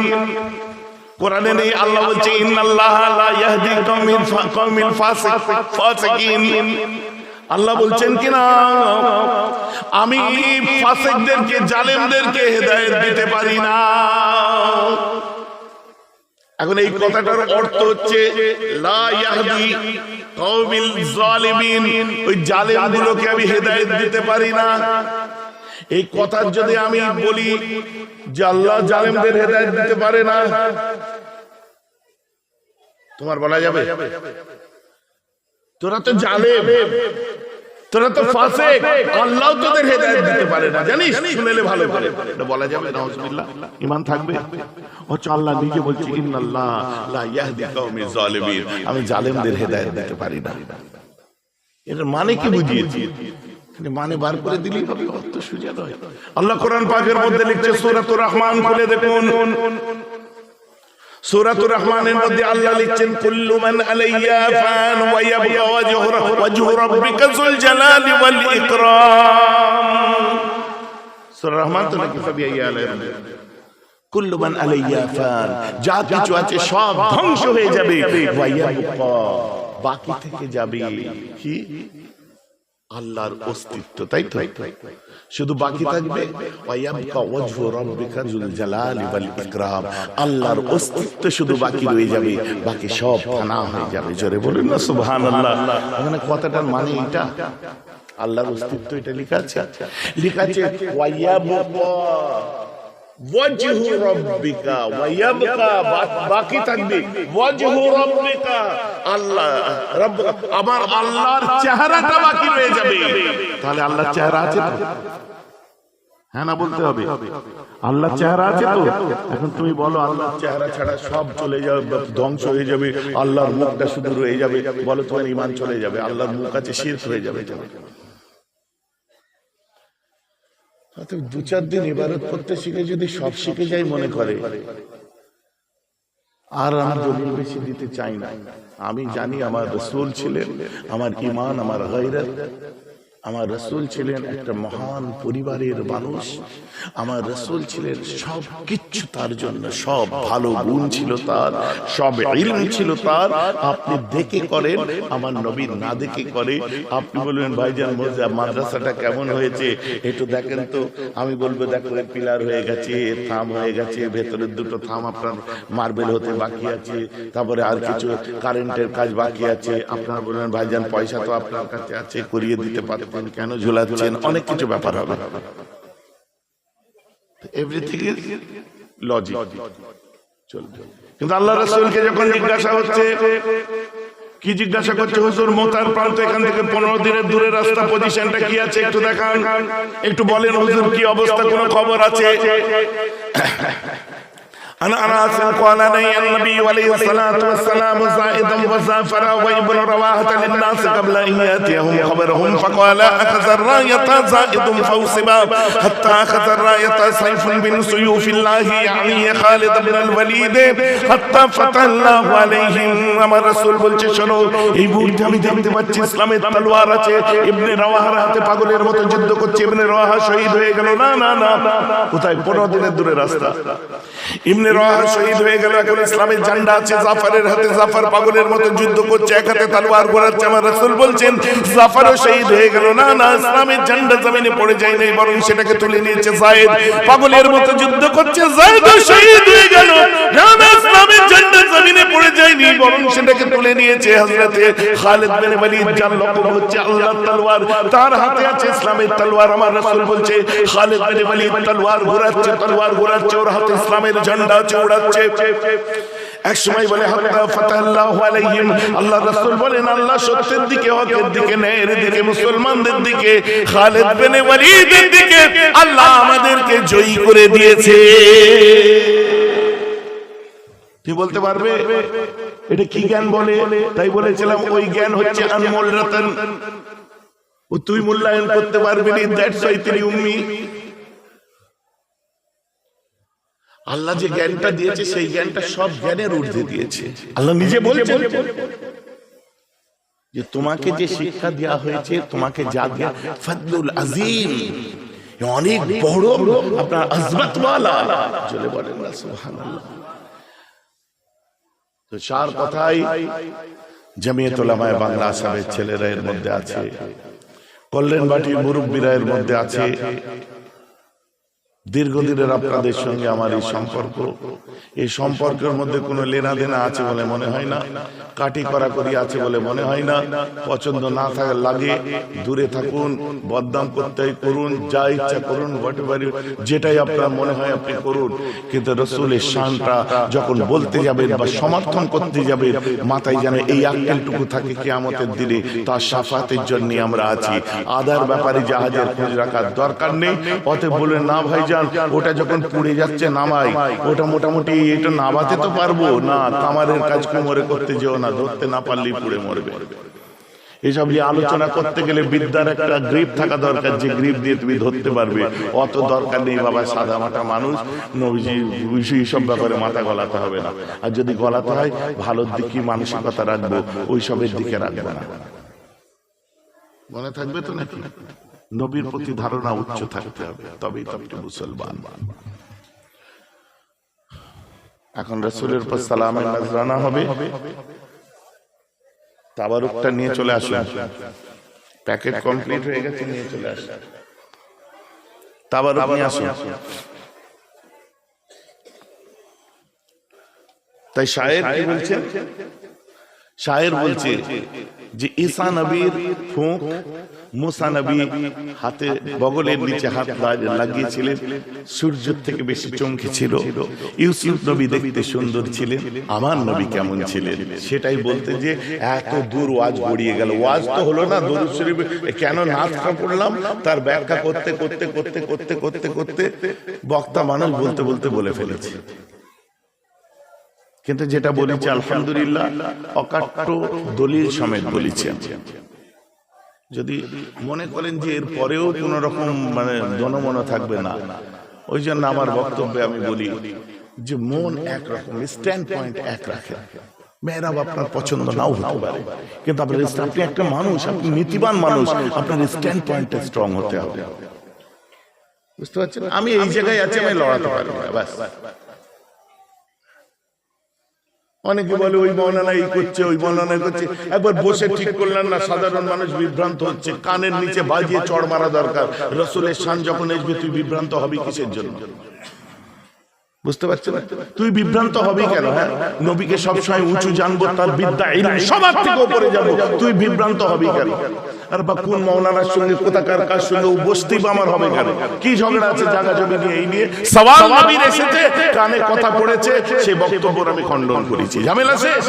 কোরআনে নেই, আল্লাহ বলছে ইন্নাল্লাহা লা ইয়াহদি কওমিল ফাসিকিন। আল্লাহ বলছেন কিনা আমি ফাসিকদেরকে, জালেমদেরকে হেদায়েত দিতে পারি না। এখন এই কথাটার অর্থ হচ্ছে লা ইয়াহদি কওমিল জালিমিন, ওই জালেমগুলোকে আমি হেদায়েত দিতে পারি না। এই কথা যদি আমি বলি যে আল্লাহ জালেমদের হেদায়েত দিতে পারে না, তোমার বলা যাবে তোরা তো জালেম, তোরা তো ফাসিক, আল্লাহ তোদের হেদায়েত দিতে পারে না, জানিস? শুনেলে ভালো করে এটা বলা যাবে? নাউজুবিল্লাহ, ঈমান থাকবে? অথচ আল্লাহ নিজে বলছে ইন্নাল্লাহ লা ইয়াহদি কওমিজ জালিমিন, আমি জালেমদের হেদায়েত দিতে পারি না। এর মানে কি বুঝিয়েছি? মানে বার করে দিলেই হবে, অর্থ সোজা নয়। আল্লাহ কোরআন পাকের মধ্যে লিখছে, সূরাতুর রহমান খুলে দেখুন, সূরাতুর রহমানের মধ্যে আল্লাহ লিখছেন কুল্লু মান আলাইহা ফান ওয়া ইয়াবকা ওয়াজহু রাব্বিকা যুল জালালি ওয়াল ইকরাম। সূরা রহমান তো নাকি ফাবিআইয়া আলাইহিম, কুল্লু মান আলাইহা ফান, যা কিছু আছে সব ধ্বংস হয়ে যাবে, ওয়া ইয়াবকা, বাকি থেকে যাবে কি? আল্লাহর অস্তিত্ব, তাই তো? শুধু বাকি থাকবে ওয়ায়াবকা ওয়াজহু রাব্বিকা যুল জালালি ওয়াল ইকরাম, আল্লাহর অস্তিত্ব শুধু বাকি রয়ে যাবে, বাকি সব ফানা হয়ে যাবে। জোরে বলুন না সুবহানাল্লাহ। মানে কথাটার মানে এটা, আল্লাহর অস্তিত্ব এটা লেখা আছে, লেখা আছে ওয়ায়াবকা ওয়াজহু রাব্বিকা, ওয়ায়াবকা বাকি থাকবে ওয়াজহু রাব্বিকা, আল্লাহ রব, আমার আল্লাহর চেহারাটা বাকি রয়ে যাবে। তাহলে আল্লাহর চেহারা আছে তো? হ্যাঁ না বলতে হবে, আল্লাহর চেহারা আছে তো? এখন তুমি বলো আল্লাহর চেহারা ছাড়া সব চলে যাবে, ধ্বংস হয়ে যাবে, আল্লাহর মুখটা শুধু রয়ে যাবে, বলো তোমার ঈমান চলে যাবে? আল্লাহর মুখ আছে, শিরক হয়ে যাবে। দু চার দিন ইবাদত করতে শিখে যদি সব শিখে যাই মনে করে, আর আমি দলিল বেশি দিতে চাই না। আমি জানি আমার রাসূল ছিলেন, আমার ঈমান, আমার গায়রত, আমার রাসূল ছিলেন একটা মহান পরিবারের মানুষ, আমার রাসূল ছিলেন সব কিছু তার জন্য, সব ভালো গুণ ছিল তার, সব ইলম ছিল তার। আপনি দেখে করেন, আমার নবী না দেখে করে। আপনি বলবেন ভাইজান মাদ্রাসাটা কেমন হয়েছে একটু দেখেন তো, আমি বলবো দেখো পিলার হয়ে গেছে, থাম হয়ে গেছে, ভেতরের দুটো থাম আপনার মার্বেল হতে বাকি আছে, তারপরে আর কিছু কারেন্টের কাজ বাকি আছে। আপনারা বলবেন ভাইজান পয়সা তো আপনার কাছে আছে, করিয়ে দিতে পারতেন, কেন ঝুলাচ্ছেন? অনেক কিছু ব্যাপার হবে। এভরিথিং ইজ লজিক চলবে। কিন্তু আল্লাহ রাসূলকে যখন জিজ্ঞাসা হচ্ছে, কি জিজ্ঞাসা করছে? হুজুর মোতার প্রান্ত এখান থেকে 15 দিনের দূরে রাস্তা, পজিশনটা কি আছে একটু দেখান, একটু বলেন হুজুর কি অবস্থা, কোনো খবর আছে? أنا أنس قال لي النبي عليه الصلاة والسلام زائدا وزافر وابن رواحة للناس قبل أن يأتيهم خبرهم، فقال أخذ الراية زائد فوصبا حتى أخذ الراية سيف من سيوف الله يعني خالد بن الوليد حتى فتح الله عليهم। আমার রাসূল বলছে শোনো, এই মুহূর্তে আমি দেখতে পাচ্ছি ইসলামের তলোয়ার আছে, ইবনে রওয়াহার হাতে পাগলের মতো যুদ্ধ করছে, ইবনে রওয়াহা শহীদ হয়ে গেল। না না না, কোথায়? 15 দিনের দূরে রাস্তা। ইবনে রওয়াহা শহীদ হয়ে গেল, এখন ইসলামের ঝান্ডা আছে জাফরের হাতে, জাফর পাগলের মতো যুদ্ধ করছে, এক হাতে তলোয়ার ঘোরাচ্ছে। আমার রাসূল বলছেন জাফরও শহীদ হয়ে গেল। না না, ইসলামের ঝান্ডা জমিনে পড়ে যায় নাই, বরং সেটাকে তুলে নিয়েছে যায়েদ, পাগলের মতো যুদ্ধ করছে, যায়েদও শহীদ হয়ে গেল। না না, ইসলামের ঝান্ডা জমিনে পড়ে যায়নি, বরং সেটাকে তুলে নিয়েছে হযরতে খালিদ বিন ওয়ালিদ, যার লকব হচ্ছে আল্লাহর তলোয়ার, তার হাতে আছে ইসলামের তলোয়ার। আমার রাসূল বলছে খালিদ বিন ওয়ালিদ তলোয়ার ঘোরাচ্ছে, তলোয়ার ঘোরাচ্ছে, ওর হাতে ইসলামের ঝান্ডা চৌড়াচ্ছে। এক সময় বলে হাত্তা ফাতাল্লাহু আলাইহিম, আল্লাহ রাসূল বলেন আল্লাহ সত্যের দিকে, হকের দিকে, ন্যায়ের দিকে, মুসলমানদের দিকে, খালিদ বিন ওয়ালিদের দিকে আল্লাহ আমাদেরকে জয়ী করে দিয়েছে। তুই বলতে পারবে এটা কি জ্ঞান বলে? তাই বলেছিলাম ওই জ্ঞান হচ্ছে আনমোল রতন, ও তুই মূল্যায়ন করতে পারবি না। দ্যাটস ওয়াই তিনি উম্মি। আল্লাহ যে জ্ঞানটা দিয়েছে সেই জ্ঞানটা সব জ্ঞানের ঊর্ধ্বে দিয়েছে। আল্লাহ নিজে বলেছেন যে তোমাকে যে শিক্ষা দেওয়া হয়েছে, তোমাকে যা দেয়া ফজলুল আযীম, অনেক বড় আপনার আজমত ওয়ালা। চলে বলেন না সুবহানাল্লাহ। তো চার কথাই জমিয়ত উলামায়ে বাংলা সাহেবের ছেলেরা এর মধ্যে আছে, কল্যাণবাটির মুরব্বীরা এর মধ্যে আছে, দীর্ঘদিনের আপনাদের সঙ্গে আমার এই সম্পর্কের মধ্যে কোনো লেনা দেনা আছে বলে মনে হয় না, কাটি করাকরি আছে বলে মনে হয় না। পছন্দ না থাকা লাগে দূরে থাকুন, বদনাম করতে করুন, যা ইচ্ছা করুন, যেটাই আপনার মনে হয় আপনি করুন, কিন্তু রাসূলের শানটা যখন বলতে যাবেন বা সমর্থন করতে যাবেন, মাথায় যেন এই আক্কেলটুকু থাকে কিয়ামতের দিনে তার শাফাতের জন্য আমরা আছি। আদার ব্যাপারে জাহাজের খোঁজ রাখার দরকার নেই। অতএব বলেন না ভাইজান, ওটা যখন পুড়ে যাচ্ছে নামাই, ওটা মোটামুটি এটা নামাতে তো পারবো না, কামারের কাজ কোমরে করতে যেও না, ধরতে না পারলেই পুড়ে মরবে। এসব নিয়ে আলোচনা করতে গেলে বিদ্যার একটা গ্রিপ থাকা দরকার, যে গ্রিপ দিয়ে তুমি ধরতে পারবে। অত দরকার নেই বাবা, সাদা মাটা মানুষ, নবীজি এইসব ব্যাপারে মাথা গলাতে হবে না। আর যদি গলাতে হয় ভালোর দিকে মানসিকতা রাখবো, ওইসবের দিকে রাখবো না। মনে থাকবে তো নাকি? নবীর প্রতি ধারণা উচ্চ থাকতে হবে, তবেই তো আপনি মুসলমান। এখন রাসূলের উপর সালামের নজরানা হবে। তাবারুকটা নিয়ে চলে আসুন, প্যাকেট কমপ্লিট হয়ে গেছে, নিয়ে চলে আসুন, তাবারুক নিয়ে আসুন। তাই শায়ের কি বলছেন? শায়ের বলছে যে ঈসা নবীর ফুঁক মুসা নবী হাতে বগলের নিচে হাত লাগিয়েছিলেন, সূর্যের থেকে বেশি চমকে ছিল। ইউসুফ নবী দেখতে সুন্দর ছিলেন, আমার নবী কেমন ছিলেন সেটাই বলতে যে এত দূর ওয়াজ গড়িয়ে গেল। ওয়াজ তো হলো না, দরুদ শরীফ কেন নাচটা পড়লাম তার ব্যাখ্যা করতে করতে করতে করতে করতে করতে বক্তা মানুষ বলতে বলতে বলে ফেলেছে। কিন্তু যেটা বলেছি আলহামদুলিল্লাহ অকাট্য দলিল সমেত বলেছি। যদি মনে করেন যে এর পরেও কোন রকম মানে জনমন থাকবে না, ওই জন্য আমার বক্তব্যে আমি বলি যে মন একরকম, স্ট্যান্ড পয়েন্ট এক রাখে। মেহরাব আপনার পছন্দ নাও হতে পারে, কিন্তু আপনি একটা মানুষ, আপনি নীতিবান মানুষ, আপনার স্ট্যান্ড পয়েন্টে স্ট্রং হতে হবে। বুঝতে পারছেন? আমি এই জায়গায় আছি, আমি লড়াতে পারি না, ব্যাস। অনেকে বলে ওই মৌলানা এই করছে, ওই মৌলানা করছে। একবার বসে ঠিক করলেন না, সাধারণ মানুষ বিভ্রান্ত হচ্ছে, কানের নিচে বাজিয়ে চড় মারা দরকার। রাসূলের শান যখন আসবে তুই বিভ্রান্ত হবি কিসের জন্য? বুঝতে পারছেন? তুই বিভ্রান্ত হবি কেন? হ্যাঁ, নবীকে সবসময় উঁচু জানবো, তার বিদ্যা ইলম সবার থেকে উপরে যাবো, তুই বিভ্রান্ত হবি কেন? আর বা কোন মৌলানার সঙ্গে কোথাকার কার সঙ্গে বসতেই বা আমার হবে কেন? কি ঝগড়া আছে জায়গা জমি নিয়ে? এই নিয়ে সওয়াল নবীর এসেছে, কানে কথা পড়েছে, সেই বক্তব্য আমি খণ্ডন করেছি। ঝামেলা শেষ।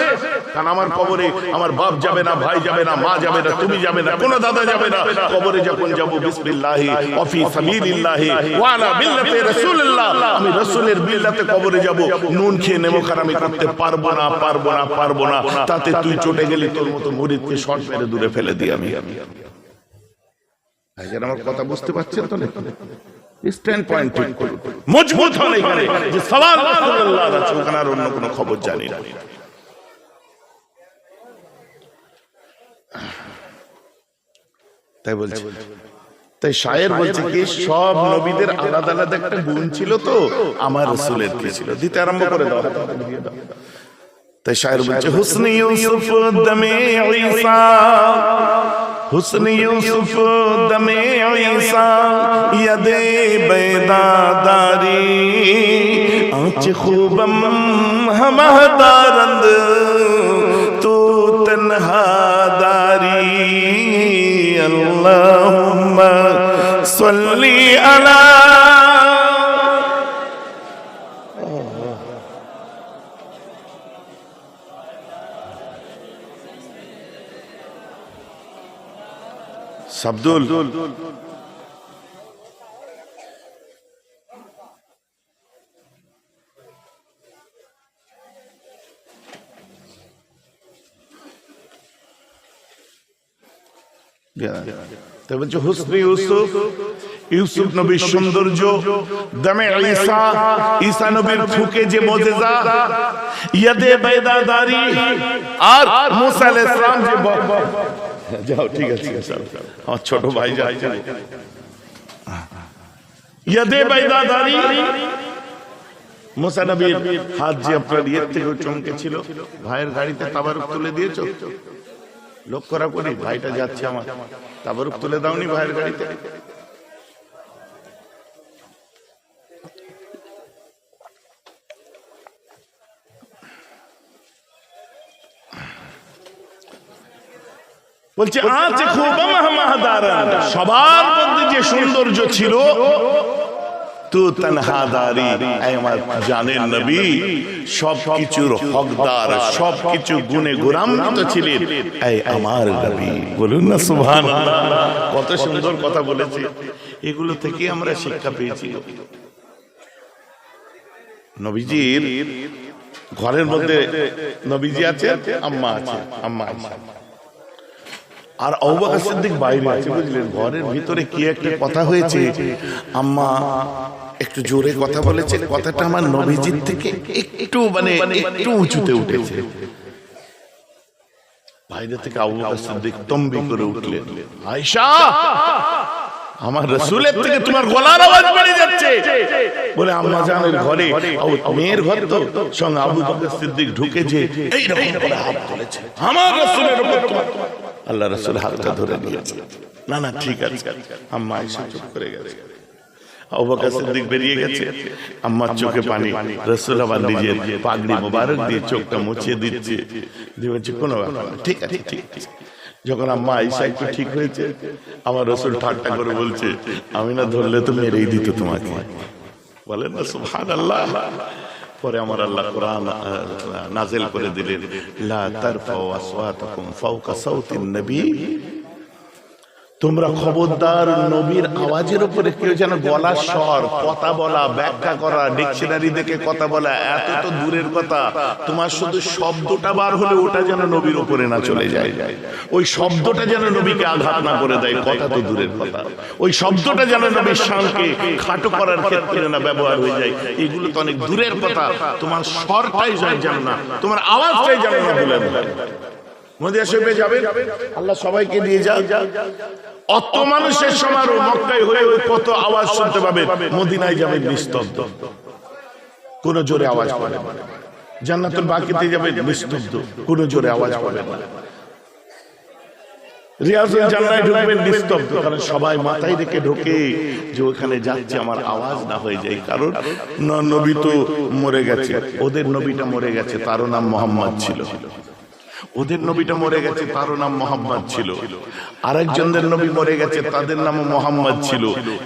কারণ আমার কবরে আমার বাপ যাবে না, ভাই যাবে না, মা যাবে না, তুমি যাবে না, কোন দাদা যাবে না। কবরে যখন যাব বিসমিল্লাহি ওয়া ফি সাবিলিল্লাহি ওয়া আলা মিল্লাতি রাসূলিল্লাহ, আমি রাসূলের মিল্লাতে কবরে যাব। নুন খেয়ে নেমোখারামি করতে পারবো না, পারবো না, পারবো না। তাতে তুই চটে গেলি, তোর মতো মুরিদকে শর্ট মেরে দূরে ফেলে দিই আমি। আমার কথা বুঝতে পারছেন তো? স্ট্যান্ড পয়েন্ট ঠিক করুন, মজবুত হন এখানে যে সওয়াল রাসূলুল্লাহ আছে, ওখানে আর অন্য কোনো খবর জানি না। তাই বলছি। তাই শায়ের বলছে কি সব নবীদের আলাদা আলাদা একটা গুণ ছিল, তো আমার রাসূলের কি ছিল? দিতে আরম্ভ করে দাও। তাই শায়ের বলছে হুসনে ইউসুফ দমে ঈসা, হুসনে ইউসুফ দমে ঈসা ইয়াদে বেদাদারি আঁচ খুবম হামদারন্দ তু তনহাদারি আল্লাহুম্মা সাল্লি আলা। সাবদুল তাই বলছে হুসনে ইউসুফ, ইউসুফ নবীর সৌন্দর্য, দমে ঈসা, ঈসা নবীর ফুকে যে মুজিজা, ইয়াদে বাইদাদারি, আর মুসা আলাইহিস সালাম যে যাও ঠিক আছে আমার ছোট ভাই যাই ইয়াদে বাইদাদারি, মুসা নবীর হাত যে আপনার ইয়ের থেকে চমকে ছিল। ভাইয়ের গাড়িতে তাবারুক তুলে দিয়েছো? লক্ষ্য রাখো, ভাইটা যাচ্ছে আমার, তাবারুক তুলে দাওনি ভাইয়ের গাড়িতে? বলছে আছে খুব মাহমাদারান, সবার মধ্যে যে সৌন্দর্য ছিল তো তানহাদারি, আমার জানেন নবী সবকিছুর হকদার, সবকিছু গুণে গুণান্বিত ছিলেন এই আমার নবী। বলুন না সুবহানাল্লাহ। কত সুন্দর কথা বলেছে। এগুলো থেকে আমরা শিক্ষা পেয়েছি। নবীজির ঘরের মধ্যে নবীজি আছে, আম্মা আছে, আম্মা আছে, আর আবু বকর সিদ্দিক বাইরে আছে, বুঝলেন? ঘরের ভিতরে কি একটা কথা হয়েছে, আম্মা একটু জোরে কথা বলেছে, কথাটা আমার নবীজির থেকে একটু একটু উঁচুতে উঠেছে। বাইরে থেকে আবু বকর সিদ্দিক তম্বি করে উঠলেন, আয়েশা আমার রাসূলের থেকে তোমার গলার আওয়াজ বেড়ে যাচ্ছে। বলে আম্মা জানের ঘরে, মেয়ের ঘর তো, সঙ্গে আবু বকর সিদ্দিক ঢুকেছে, এইরকম করে হাত তুলেছে আমার রাসূলের উপর। আল্লাহ রাসূল হাতটা ধরে নিয়েছে। না না ঠিক আছে। আম্মা আয়েশা চুপ করে গেছে। আবু বকর সিদ্দিক বেরিয়ে গেছে, আম্মার চোখে পানি। রাসূল আবার নিজের পাগড়ি মোবারক দিয়ে চোখটা মুছিয়ে দিচ্ছে, দিয়ে বলছে কোনো ব্যাপার না, ঠিক আছে ঠিক আছে। যখন আম্মা আয়েশা একটু ঠিক হয়েছে, আমার রাসূল ঠাট্টা করে বলছে, আমি না ধরলে তো মেরেই দিত তোমাকে। বলেন না সুবহানাল্লাহ। পরে আমার আল্লাহ কোরআন নাযিল করে দিলেন, লা তারফাউ আসওয়াতাকুম ফাওকা সাউতিন নবী, তোমরা খবরদার নবীর আওয়াজের উপরে কেউ যেন গলার স্বর, কথা বলা, ব্যাখ্যা করা, ডিকশনারি দেখে কথা বলা, এত তো দূরের কথা, তোমার শুধু শব্দটা বার হলে ওটা যেন নবীর উপরে না চলে যায়, ওই শব্দটা যেন নবীকে আঘাত না করে দেয়, কথা তো দূরের কথা, ওই শব্দটা যেন নবীর শানকে খাটো করার ক্ষেত্রে না ব্যবহার হয়ে যায়, এগুলো তো অনেক দূরের কথা। তোমার স্বরটাই যেন না, তোমার আওয়াজটাই যেন না বলে দেয়। মদিনা শরীফে যাবেন, আল্লাহ সবাইকে দিয়ে যান, অত মানুষের সমারোহ, মক্কায় হয়ে কত আওয়াজ শুনতে পাবে। মদিনায় যাবেন নিস্তব্ধ, কোন জোরে আওয়াজ পাবে না। জান্নাতুল বাকিতে যাবেন নিস্তব্ধ, কোন জোরে আওয়াজ পাবে না। রিয়াজুল জান্নাতে ঢুকবেন নিস্তব্ধ, কারণ সবাই মাথায় রেখে ঢোকে যে ওখানে যাচ্ছে আমার আওয়াজ না হয়ে যায়। কারণ নবী তো মরে গেছে, ওদের নবীটা মরে গেছে, তারও নাম মুহাম্মদ ছিল। ওদের নবীটা মরে গেছে, তারও নাম মুহাম্মদ ছিল। আরেকজনদের নবী মরে গেছে, তাদের নাম মুহাম্মদ ছিল।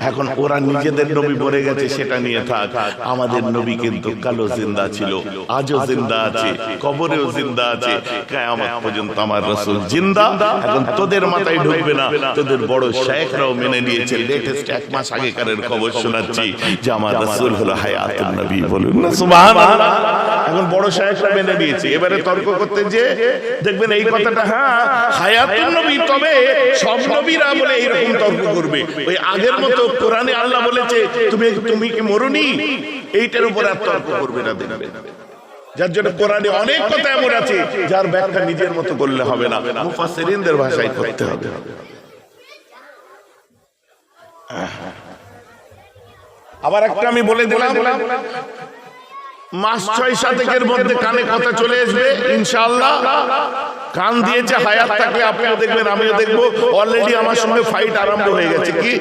এখন ওরা নিজেদের নবী মরে গেছে সেটা নিয়ে থাক, আমাদের নবী কিন্তু কালো জিন্দা ছিল, আজও জিন্দা আছে, কবরেও জিন্দা আছে, কিয়ামত পর্যন্ত আমার রাসূল জিন্দা। এখন তোদের মাথায় ঢুকবে না, তোদের বড় শায়েখরাও মেনে নিয়েছে। লেটেস্ট 1 মাস আগেকারের খবর শোনাচ্ছি যে আমার রাসূল হলো হায়াতুন নবী। বলুন না সুবহানাল্লাহ। এখন বড় শায়েখরা মেনে নিয়েছে। এবারে তর্ক করতে যে দেখবেন এই কথাটা, হ্যাঁ হায়াতুন নবী, তবে সব নবীরা বলে এইরকম তর্ক করবে। ওই আগের মতো কোরআনে আল্লাহ বলেছে তুমি কি মরুনি, এইটার উপর আর তর্ক করবে না, দেখবে। যার জন্য কোরআনে অনেক কথা এমন আছে যার ব্যাখ্যা নিজের মতো করলে হবে না, মুফাসসিরিনদের ভাষায় করতে হবে। আবার একটা আমি বলে দিলাম, মাস 6-7 মধ্যে কানে কথা চলে আসবে ইনশাআল্লাহ। কান দিয়েছে, হায়াত থাকলে আপনিও দেখবেন, আমিও দেখবো। অলরেডি আমার সঙ্গে ফাইট আরম্ভ হয়ে গেছে। কি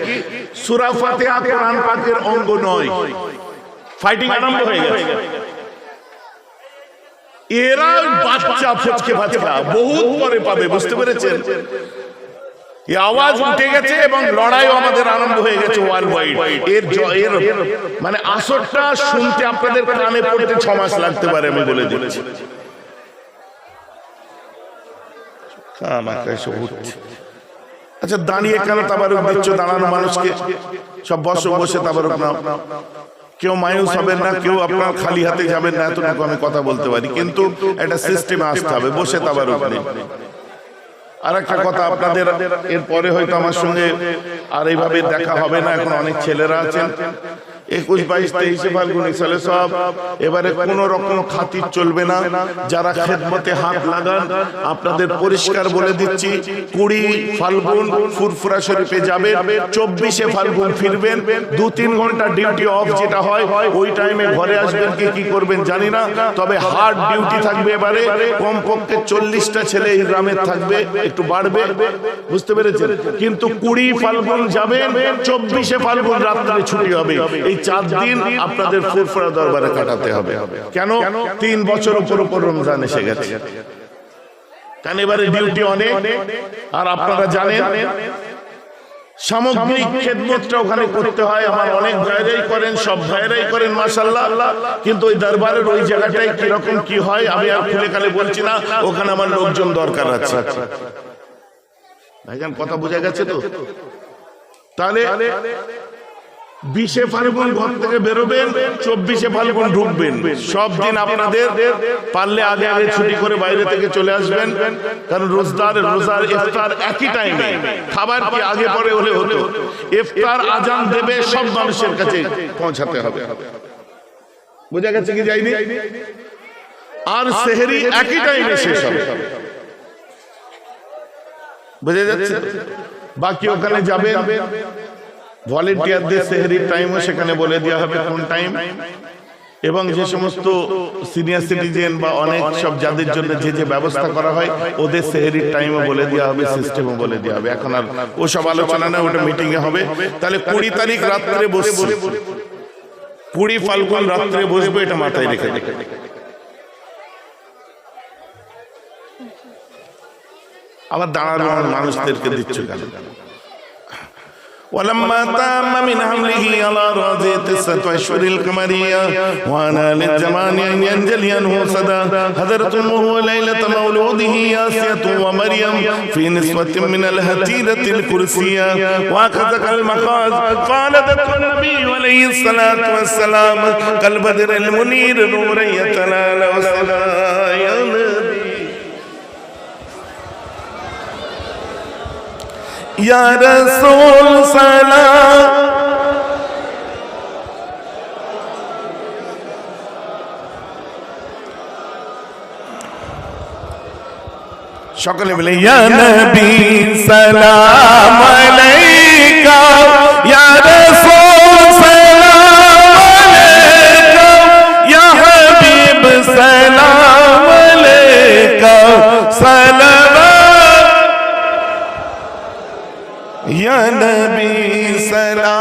সূরা ফাতিহা কোরআন পাকের অঙ্গ নয়, ফাইটিং আরম্ভ হয়ে গেছে। এরা বাচ্চা ফচকে ফাচকা বহুত পরে পাবে, বুঝতে পেরেছেন? এই আওয়াজ উঠে গেছে এবং লড়াইও আমাদের আরম্ভ হয়ে গেছে ওয়ার্ল্ড ওয়াইড। এর মানে আসরটা শুনতে আপনাদের কানে পড়তে 6 মাস লাগতে পারে, আমি বলে দিচ্ছি। আচ্ছা দাঁড়িয়ে কেন তাবারুক দিচ্ছ? দাঁড়ানো মানুষকে সব বসে তাবারুক নাও। কেউ মায়ুস হবেন না, কেউ আপনার খালি হাতে যাবেন না, এতটুকু আমি কথা বলতে পারি। কিন্তু একটা সিস্টেমে আসতে হবে, বসে তাবারুক নেই। আর একটা কথা, আপনাদের এরপরে হয়তো আমার সঙ্গে আর এইভাবে দেখা হবে না। এখন অনেক ছেলেরা আছেন, 21, 22, 23 ফাল্গুন সালে সব, এবারে কোন রকম খাতির চলবে না। যারা খেদমতে হাত লাগান, আপনাদের পরিষ্কার বলে দিচ্ছি, 20 ফাল্গুন ফুরফুরা শরীফে যাবেন, 24 ফাল্গুন ফিরবেন। 2-3 ঘন্টা ডিউটি অফ যেটা হয়, ওই টাইমে ঘরে আসবেন কি করবেন জানি না, তবে হার্ড ডিউটি থাকবে। এবারে কমপক্ষে 40টা ছেলে এই গ্রামে থাকবে, একটু বাড়বে, বুঝতে পেরেছেন? কিন্তু 20 ফাল্গুন যাবেন, 24 ফাল্গুন রাত্রে ছুটি হবে। এই 4 দিন আপনাদের ফুরফুরা দরবারে কাটাতে হবে। কেন? 3 বছর উপর রমজান এসে গেছে। কারণ এবারে ডিউটি অনেক, আর আপনারা জানেন সামগ্রিক খেদমতটা ওখানে করতে হয়। আমার অনেক ভাইরাই করেন, সব ভাইরাই করেন মাশাআল্লাহ, কিন্তু ওই দরবারের ওই জায়গাটায় কিরকম কি হয় আমি আর খুলে খালে বলছি না, ওখানে আমার লোকজন দরকার আছে। ভাইজান কথা বোঝা গেছে তো? তাহলে 20শে ফাল্গুন ঘর থেকে বেরোবেন, 24শে ফাল্গুন ঢুকবেন। সব দিন আপনাদের পারলে আগে আগে ছুটি করে বাইরে থেকে চলে আসবেন, কারণ রোজার ইফতার একই টাইমে। খাবার কি আগে পরে হলে হতো, ইফতার আজান দেবে সব মানুষের কাছে পৌঁছাতে হবে। বোঝা গেছে কি যায়নি? আর সেহরি একই টাইমে শেষ হবে। বুঝে যাচ্ছে? বাকি ওখানে যাবেন, ভলেন্টিয়ারদের সেহরির টাইমও সেখানে বলে দেওয়া হবে কোন টাইম, এবং যে সমস্ত সিনিয়র সিটিজেন বা অনেক সব যাদের জন্য যে যে ব্যবস্থা করা হয় ওদের সেহরির টাইমও বলে দেওয়া হবে, সিস্টেমও বলে দেওয়া হবে। এখন আর ওসব আলোচনা না, ওটা মিটিং এ হবে। তাহলে 20 তারিখ রাত্রে বসবে, 20 ফাল্গুন রাত্রে বসবে, এটা মাথায় রেখে রেখে আবার দাঁড়ানো মানুষদেরকে দিচ্ছ কেন? ولما تم من حمله على رأسه 9 أشهر القمرية وأنا للزمان أن ينجلي عنه صدى حضرت أمه ليلة مولوده آسية ومريم في نسوة من الهتيرة الكرسية وأخذك المخاض فولدت النبي عليه الصلاة والسلام كالبدر المنير نورا يتلالى وسلا يا या रसूल सलाम সকলে বলে ইয়া নবী সালাম আলাইকা ইয়া রাসূল সালাম আলাইকা ইয়া হাবিব সালাম আলাইকা সালাম या नबी सलाम